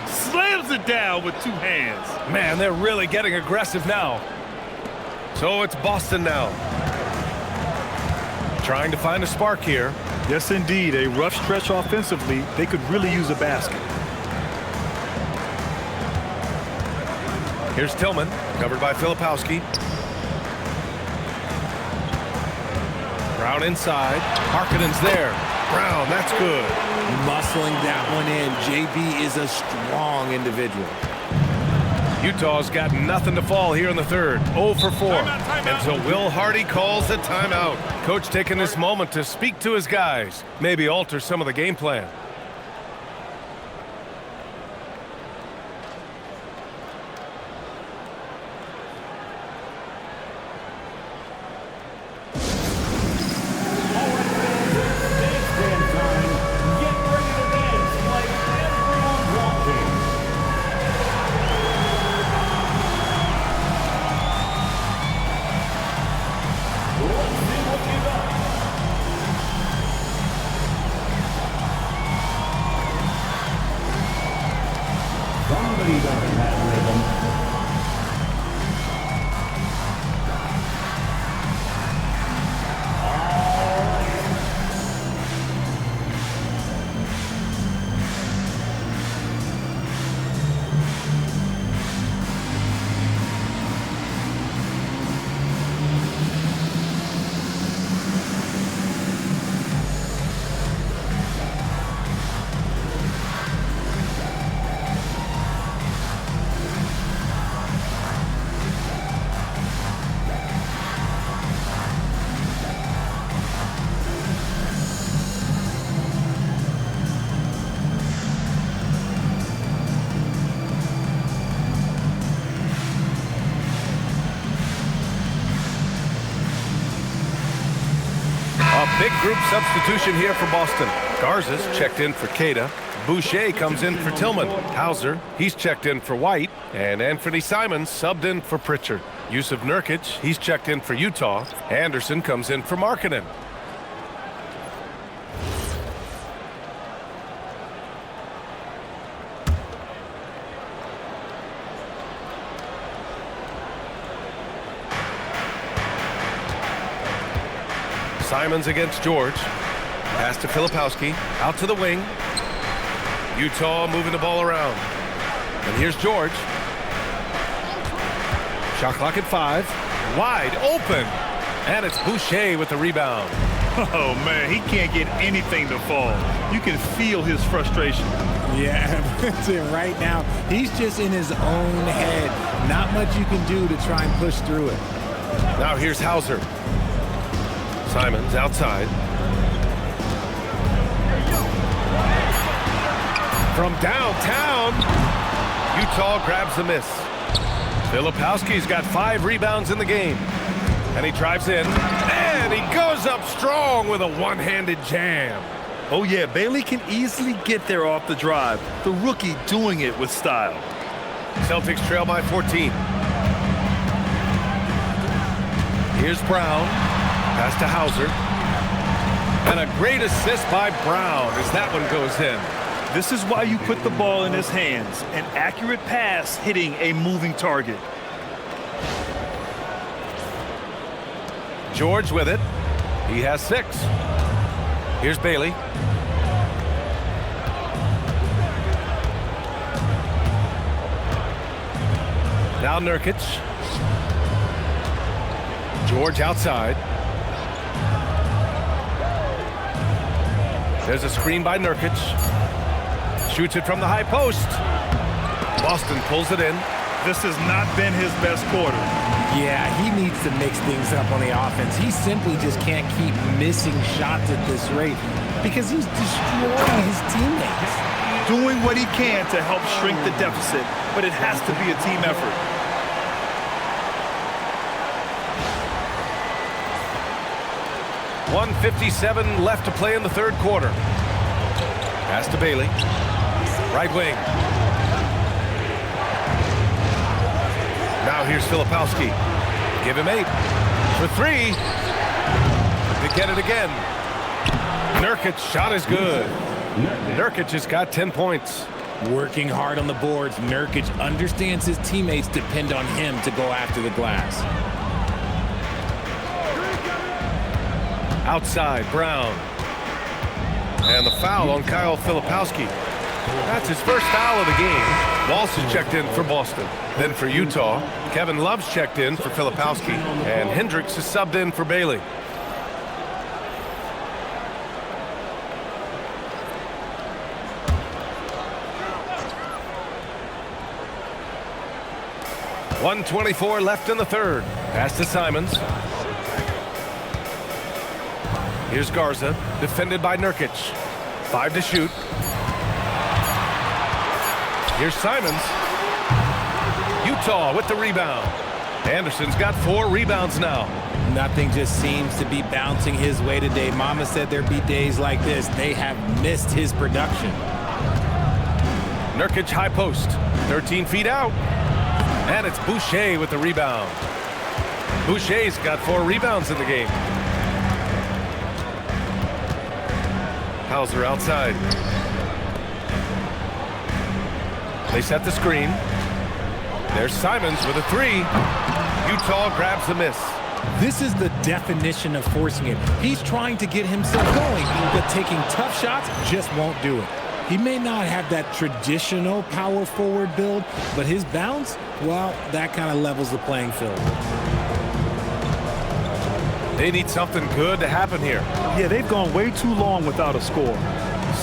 Slams it down with 2 hands. Man, they're really getting aggressive now. So it's Boston now. Trying to find a spark here. Yes, indeed. A rough stretch offensively. They could really use a basket. Here's Tillman, covered by Filipowski. Brown inside. Markkanen's there. Brown, that's good. Muscling that one in. JB is a strong individual. Utah's got nothing to fall here in the third. 0 for 4. Until Will Hardy calls a timeout. Coach taking this moment to speak to his guys. Maybe alter some of the game plan. Big group substitution here for Boston. Garza's checked in for Queta. Boucher comes in for Tillman. Hauser, he's checked in for White. And Anthony Simons subbed in for Pritchard. Yusuf Nurkic, he's checked in for Utah. Anderson comes in for Markkanen. Simons against George. Pass to Filipowski. Out to the wing. Utah moving the ball around. And here's George. Shot clock at 5. Wide open. And it's Boucher with the rebound. Oh, man, he can't get anything to fall. You can feel his frustration. Yeah, that's it right now. He's just in his own head. Not much you can do to try and push through it. Now here's Hauser. Simons outside. From downtown, Utah grabs the miss. Filipowski's got 5 rebounds in the game. And he drives in, and he goes up strong with a one-handed jam. Oh, yeah, Bailey can easily get there off the drive. The rookie doing it with style. Celtics trail by 14. Here's Brown. Pass to Hauser. And a great assist by Brown as that one goes in. This is why you put the ball in his hands. An accurate pass hitting a moving target. George with it. He has 6. Here's Bailey. Now Nurkic. George outside. There's a screen by Nurkic. Shoots it from the high post. Boston pulls it in. This has not been his best quarter. Yeah, he needs to mix things up on the offense. He simply just can't keep missing shots at this rate because he's destroying his teammates. Doing what he can to help shrink the deficit, but it has to be a team effort. .157 left to play in the third quarter. Pass to Bailey. Right wing. Now here's Filipowski. Give him 8 for 3. get it again. Nurkic shot is good. Nurkic has got 10 points. Working hard on the boards, Nurkic understands his teammates depend on him to go after the glass. Outside, Brown. And the foul on Kyle Filipowski. That's his first foul of the game. Walsh is checked in for Boston. Then for Utah, Kevin Love's checked in for Filipowski. And Hendricks is subbed in for Bailey. .124 left in the third. Pass to Simons. Here's Garza, defended by Nurkic. 5 to shoot. Here's Simons. Utah with the rebound. Anderson's got 4 rebounds now. Nothing just seems to be bouncing his way today. Mama said there'd be days like this. They have missed his production. Nurkic high post. 13 feet out. And it's Boucher with the rebound. Boucher's got 4 rebounds in the game. Hauser outside. They set the screen. There's Simons with a 3. Utah grabs the miss. This is the definition of forcing it. He's trying to get himself going, but taking tough shots just won't do it. He may not have that traditional power forward build, but his bounce, well, that kind of levels the playing field. They need something good to happen here. Yeah, they've gone way too long without a score.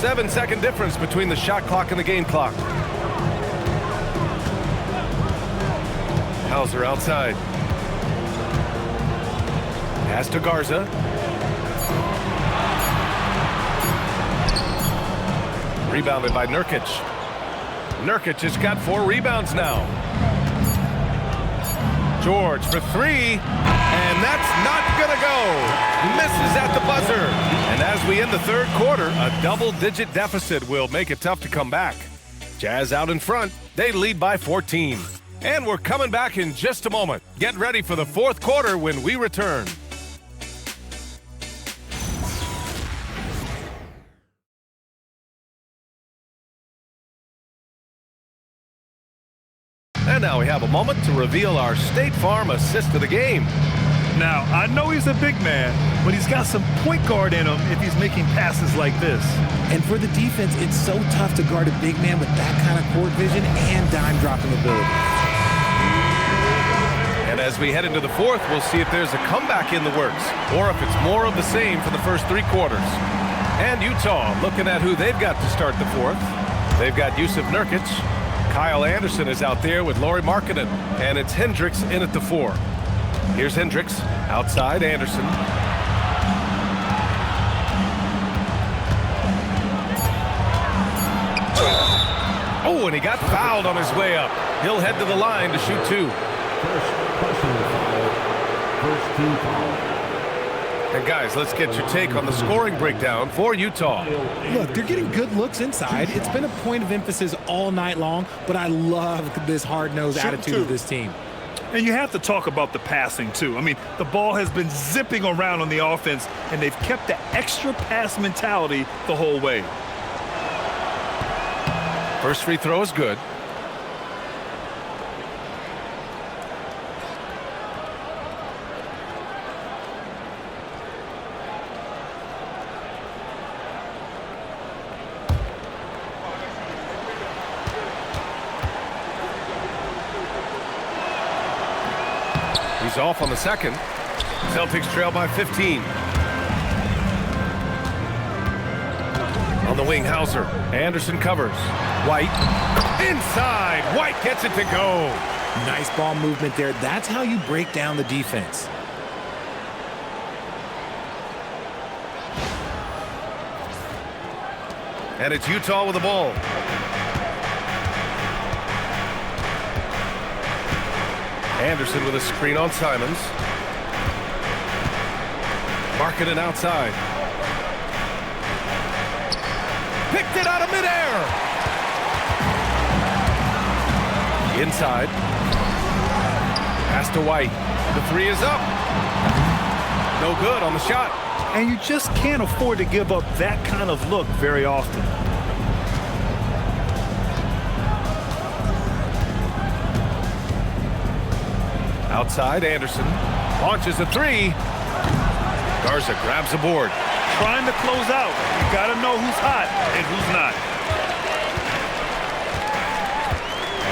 7-second difference between the shot clock and the game clock. Hauser outside. Pass to Garza. Rebounded by Nurkic. Nurkic has got 4 rebounds now. George for 3, and that's not gonna go. Misses at the buzzer. And as we end the third quarter, a double-digit deficit will make it tough to come back. Jazz out in front. They lead by 14. And we're coming back in just a moment. Get ready for the fourth quarter when we return. And now we have a moment to reveal our State Farm assist of the game. Now, I know he's a big man, but he's got some point guard in him if he's making passes like this. And for the defense, it's so tough to guard a big man with that kind of court vision and dime-dropping ability. And as we head into the fourth, we'll see if there's a comeback in the works or if it's more of the same for the first 3 quarters. And Utah looking at who they've got to start the fourth. They've got Yusuf Nurkic. Kyle Anderson is out there with Lauri Markkanen, and it's Hendricks in at the 4. Here's Hendricks, outside Anderson. Oh, and he got fouled on his way up. He'll head to the line to shoot 2. First team foul. And guys, let's get your take on the scoring breakdown for Utah. Look, they're getting good looks inside. It's been a point of emphasis all night long, but I love this hard-nosed attitude of this team. And you have to talk about the passing, too. I mean, the ball has been zipping around on the offense, and they've kept the extra pass mentality the whole way. First free throw is good. He's off on the second. Celtics trail by 15. On the wing, Hauser. Anderson covers. White. Inside. White gets it to go. Nice ball movement there. That's how you break down the defense. And it's Utah with the ball. Anderson with a screen on Simons. Markkanen outside. Picked it out of midair. Inside. Pass to White. The 3 is up. No good on the shot. And you just can't afford to give up that kind of look very often. Outside, Anderson launches a three. Garza grabs the board. Trying to close out. You got to know who's hot and who's not.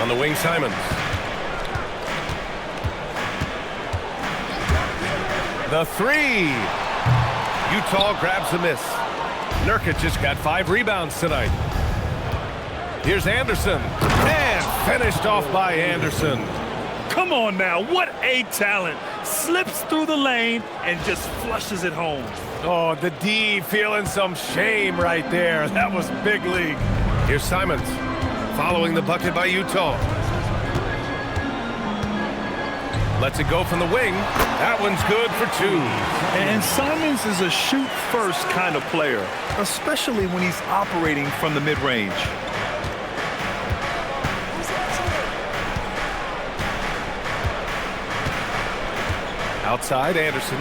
On the wing, Simons. The three. Utah grabs the miss. Nurkic just got 5 rebounds tonight. Here's Anderson. And finished off by Anderson. Come on now, what a talent. Slips through the lane and just flushes it home. Oh, the D feeling some shame right there. That was big league. Here's Simons following the bucket by Utah. Lets it go from the wing. That one's good for 2. And Simons is a shoot-first kind of player, especially when he's operating from the mid-range. Outside, Anderson.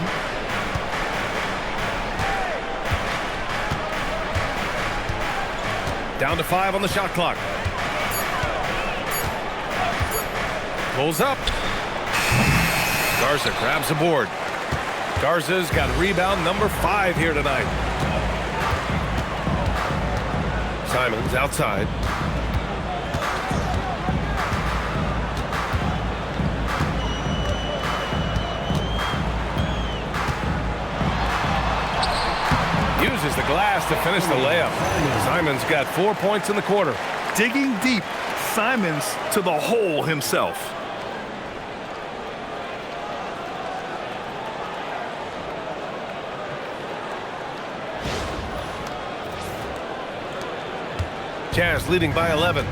Down to 5 on the shot clock. Pulls up. Garza grabs the board. Garza's got rebound number 5 here tonight. Simons outside. Uses the glass to finish the layup. Simons got 4 points in the quarter. Digging deep, Simons to the hole himself. Jazz leading by 11.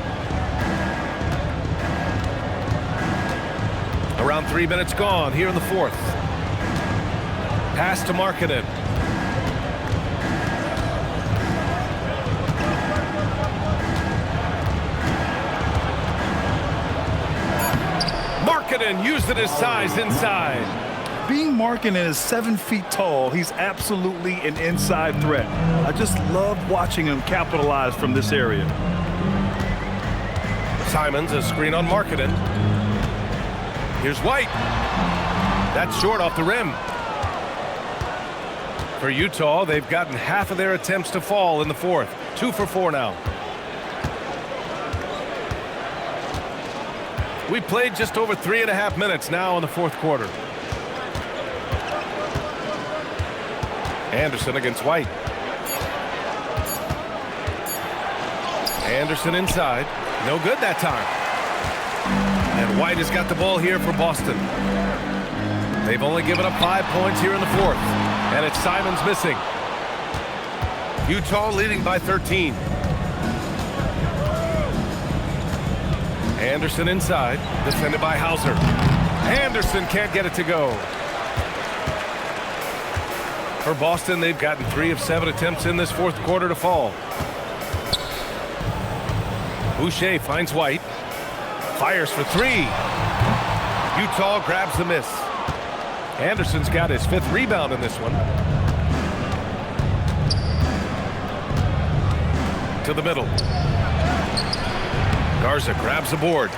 Around 3 minutes gone here in the fourth. Pass to Markkanen. Markkanen used it his size inside. Being Markkanen is 7 feet tall, he's absolutely an inside threat. I just love watching him capitalize from this area. Simons, a screen on Markkanen. Here's White. That's short off the rim. For Utah, they've gotten half of their attempts to fall in the fourth. 2 for 4 now. We played just over 3.5 minutes now in the fourth quarter. Anderson against White. Anderson inside. No good that time. And White has got the ball here for Boston. They've only given up 5 points here in the fourth. And it's Simons missing. Utah leading by 13. Anderson inside. Defended by Hauser. Anderson can't get it to go. For Boston, they've gotten 3 of 7 attempts in this fourth quarter to fall. Boucher finds White. Fires for 3. Utah grabs the miss. Anderson's got his 5th rebound in this one. To the middle. Garza grabs the board.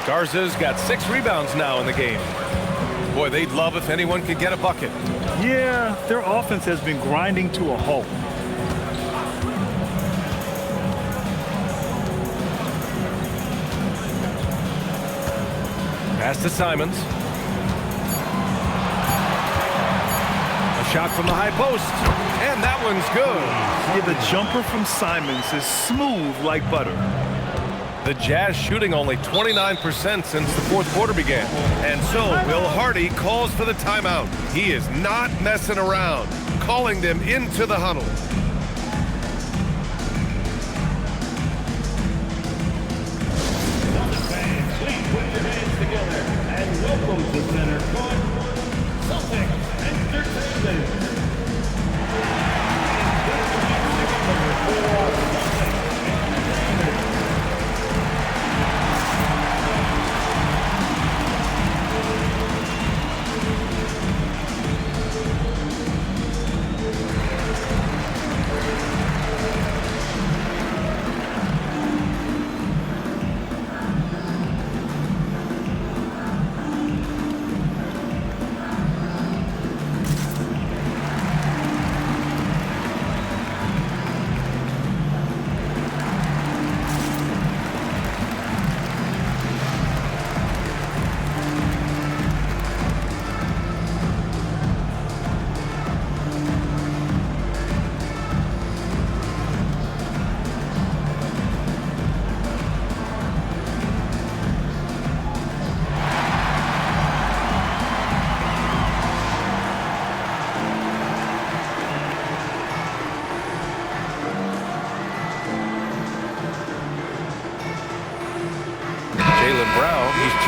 Garza's got 6 rebounds now in the game. Boy, they'd love if anyone could get a bucket. Yeah, their offense has been grinding to a halt. Pass to Simons. A shot from the high post. And that one's good. Yeah, the jumper from Simons is smooth like butter. The Jazz shooting only 29% since the fourth quarter began. And so Will Hardy calls for the timeout. He is not messing around, calling them into the huddle. Please put your hands together and welcome to center court, Celtics Entertainment.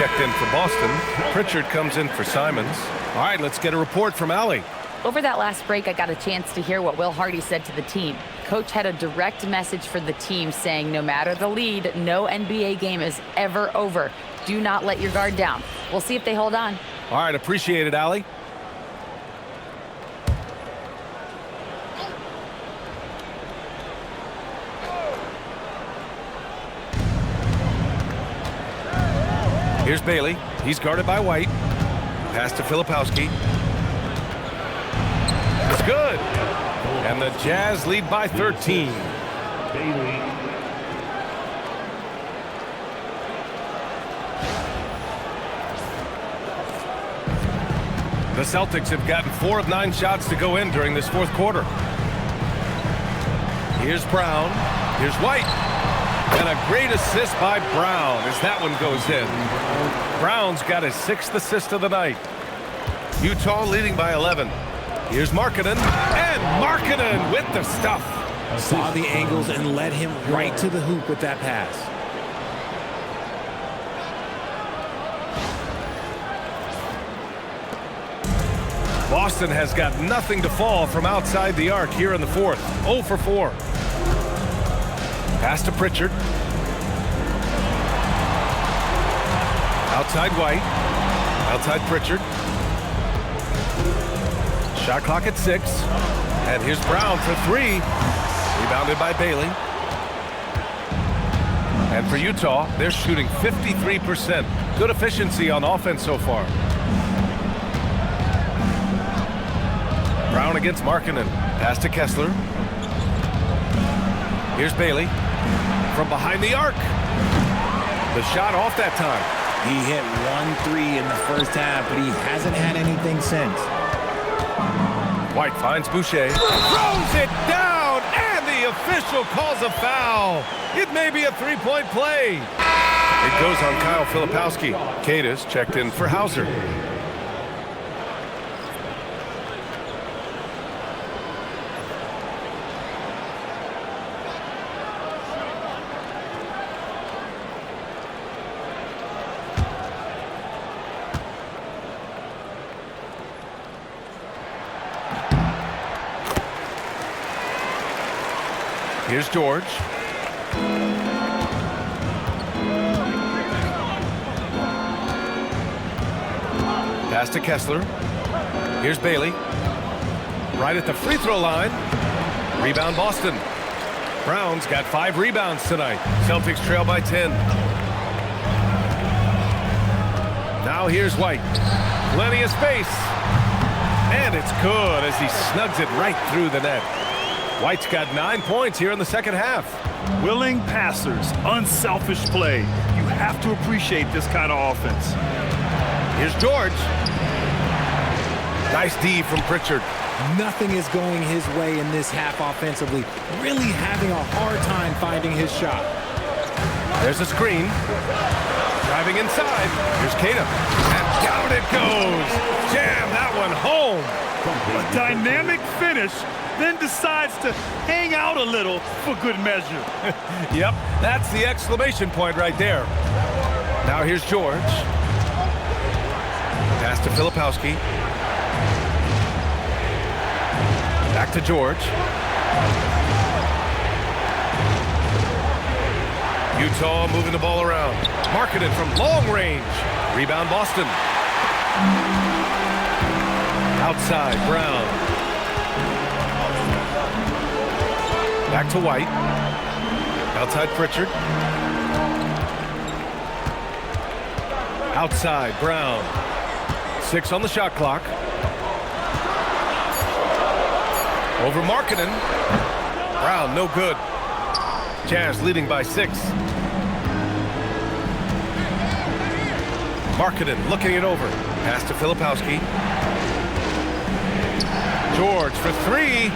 checked in for Boston. Pritchard comes in for Simons. All right, let's get a report from Allie. Over that last break, I got a chance to hear what Will Hardy said to the team. Coach had a direct message for the team saying no matter the lead, no NBA game is ever over. Do not let your guard down. We'll see if they hold on. All right, appreciate it, Allie. Here's Bailey. He's guarded by White. Pass to Filipowski. It's good. And the Jazz lead by 13. Bailey. The Celtics have gotten 4 of 9 shots to go in during this fourth quarter. Here's Brown. Here's White. And a great assist by Brown as that one goes in. Brown's got his 6th assist of the night. Utah leading by 11. Here's Markkanen. And Markkanen with the stuff. Saw the angles and led him right to the hoop with that pass. Boston has got nothing to fall from outside the arc here in the fourth. 0 for 4. Pass to Pritchard. Outside White. Outside Pritchard. Shot clock at 6. And here's Brown for 3. Rebounded by Bailey. And for Utah, they're shooting 53%. Good efficiency on offense so far. Brown against Markkanen. Pass to Kessler. Here's Bailey. From behind the arc. The shot off that time. He hit 1-3 in the first half, but he hasn't had anything since. White finds Boucher. Throws it down, and the official calls a foul. It may be a 3-point play. It goes on Kyle Filipowski. Cadis checked in for Hauser. Here's George. Pass to Kessler. Here's Bailey. Right at the free throw line. Rebound Boston. Brown's got 5 rebounds tonight. Celtics trail by 10. Now here's White. Plenty of space. And it's good as he snugs it right through the net. White's got 9 points here in the second half. Willing passers, unselfish play. You have to appreciate this kind of offense. Here's George. Nice D from Pritchard. Nothing is going his way in this half offensively. Really having a hard time finding his shot. There's a screen. Driving inside. Here's Tatum. And down it goes. Jam that one home. A dynamic finish, then decides to hang out a little for good measure. Yep, that's the exclamation point right there. Now here's George. Pass to Filipowski. Back to George. Utah moving the ball around. Markkanen from long range. Rebound Boston. Outside, Brown. Back to White. Outside Pritchard. Outside, Brown. 6 on the shot clock. Over Markkanen. Brown, no good. Jazz leading by 6. Markkanen looking it over. Pass to Filipowski. George for 3.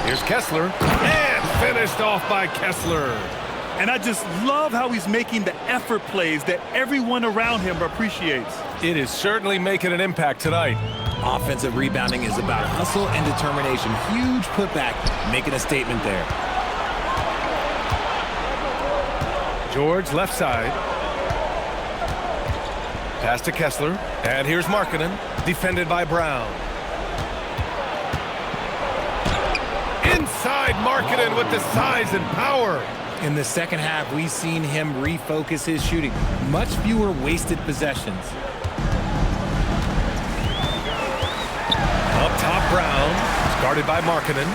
Here's Kessler. And finished off by Kessler. And I just love how he's making the effort plays that everyone around him appreciates. It is certainly making an impact tonight. Offensive rebounding is about hustle and determination. Huge putback, making a statement there. George left side. Pass to Kessler. And here's Markkanen, defended by Brown. Inside Markkanen with the size and power. In the second half, we've seen him refocus his shooting. Much fewer wasted possessions. Up top, Brown. Guarded by Markkanen.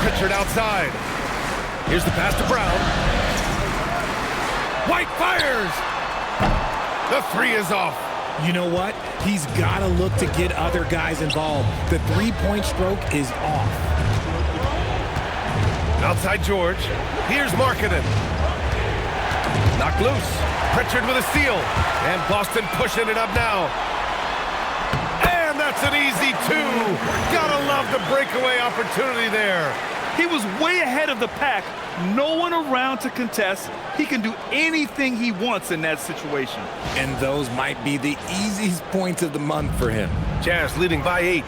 Pritchard outside. Here's the pass to Brown. White fires! The three is off. You know what? He's got to look to get other guys involved. The three-point stroke is off. Outside George. Here's Markkanen. Knocked loose. Pritchard with a steal. And Boston pushing it up now. And that's an easy two. Gotta love the breakaway opportunity there. He was way ahead of the pack. No one around to contest. He can do anything he wants in that situation. And those might be the easiest points of the month for him. Jazz leading by 8.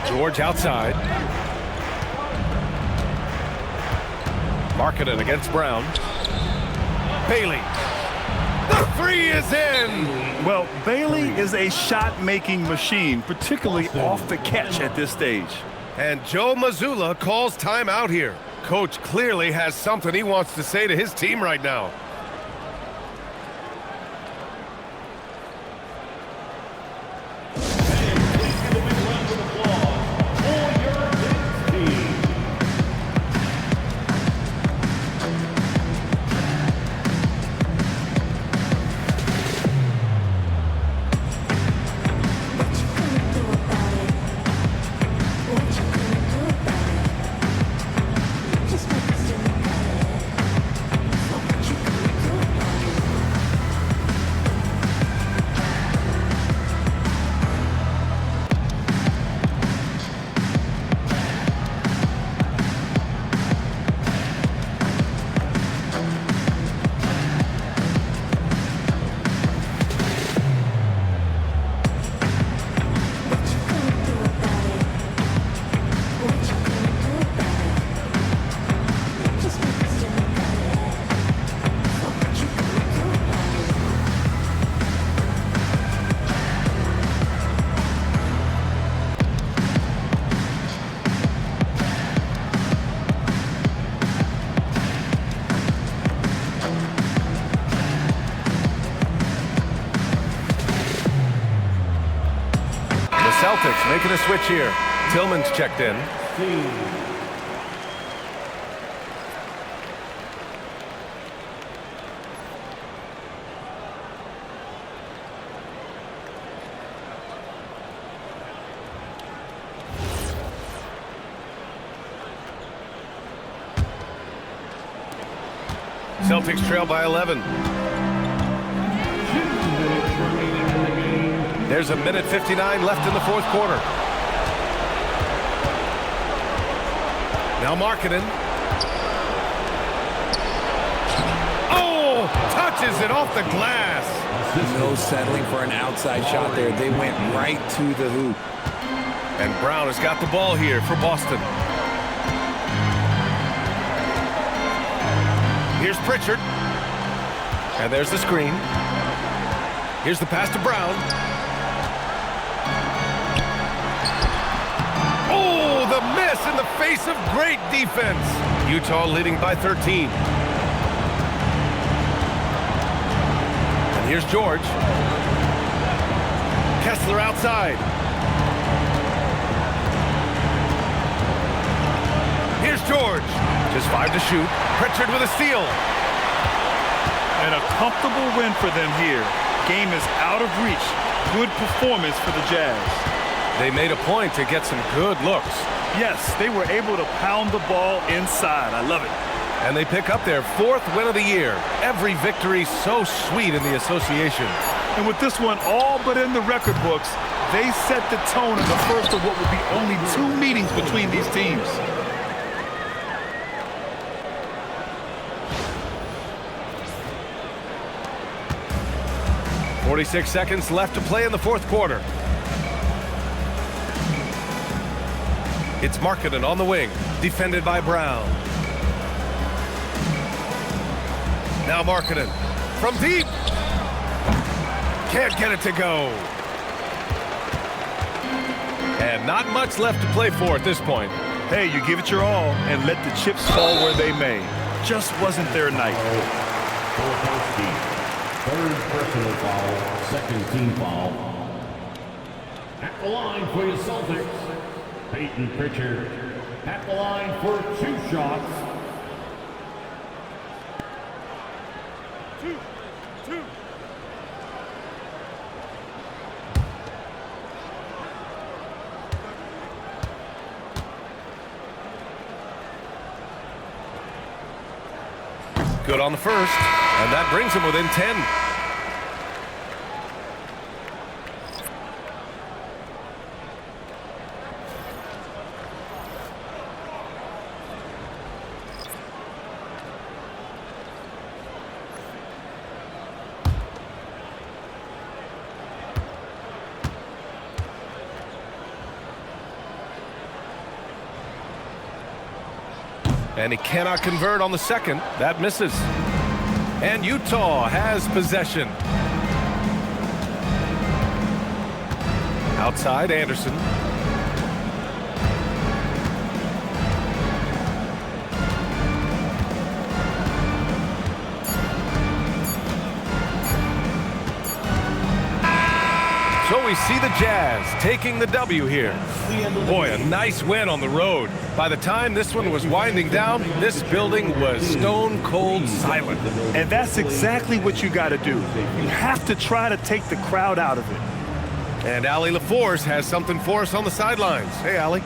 George outside. Markkanen against Brown. Bailey. The three is in. Well, Bailey is a shot-making machine, particularly off the catch at this stage. And Joe Mazzulla calls timeout here. Coach clearly has something he wants to say to his team right now. Celtics making a switch here. Tillman's checked in. Celtics trail by 11. There's a minute 59 left in the fourth quarter. Now Markkanen. Oh, touches it off the glass. No settling for an outside shot there. They went right to the hoop. And Brown has got the ball here for Boston. Here's Pritchard. And there's the screen. Here's the pass to Brown. Oh, the miss in the face of great defense. Utah leading by 13. And here's George. Kessler outside. Here's George. Just 5 to shoot. Pritchard with a steal. And a comfortable win for them here. Game is out of reach. Good performance for the Jazz. They made a point to get some good looks. Yes, they were able to pound the ball inside. I love it. And they pick up their 4th win of the year. Every victory so sweet in the association. And with this one all but in the record books, they set the tone in the first of what will be only 2 meetings between these teams. .46 seconds left to play in the fourth quarter. It's Markkanen on the wing, defended by Brown. Now Markkanen from deep. Can't get it to go. And not much left to play for at this point. Hey, you give it your all and let the chips fall where they may. Just wasn't their night. Third personal foul, second team foul. At the line for your Celtics, Peyton Pritchard. At the line for 2 shots. Two. Good on the first, and that brings him within 10. And he cannot convert on the second. That misses. And Utah has possession. Outside, Anderson. So we see the Jazz taking the W here. Boy, a nice win on the road. By the time this one was winding down, this building was stone cold silent. And that's exactly what you got to do. You have to try to take the crowd out of it. And Allie LaForce has something for us on the sidelines. Hey, Allie.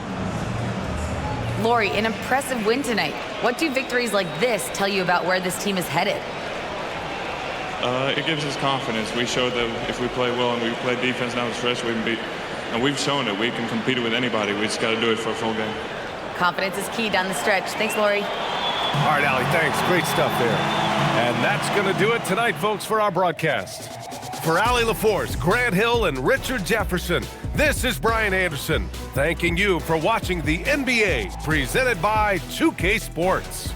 Lauri, an impressive win tonight. What do victories like this tell you about where this team is headed? It gives us confidence. We showed that if we play well and we play defense down the stretch, we can beat. And we've shown that we can compete with anybody. We just got to do it for a full game. Confidence is key down the stretch. Thanks, Lauri. All right, Allie, thanks. Great stuff there. And that's going to do it tonight, folks, for our broadcast. For Allie LaForce, Grant Hill, and Richard Jefferson, this is Brian Anderson, thanking you for watching the NBA presented by 2K Sports.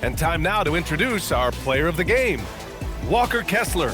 And time now to introduce our player of the game, Walker Kessler.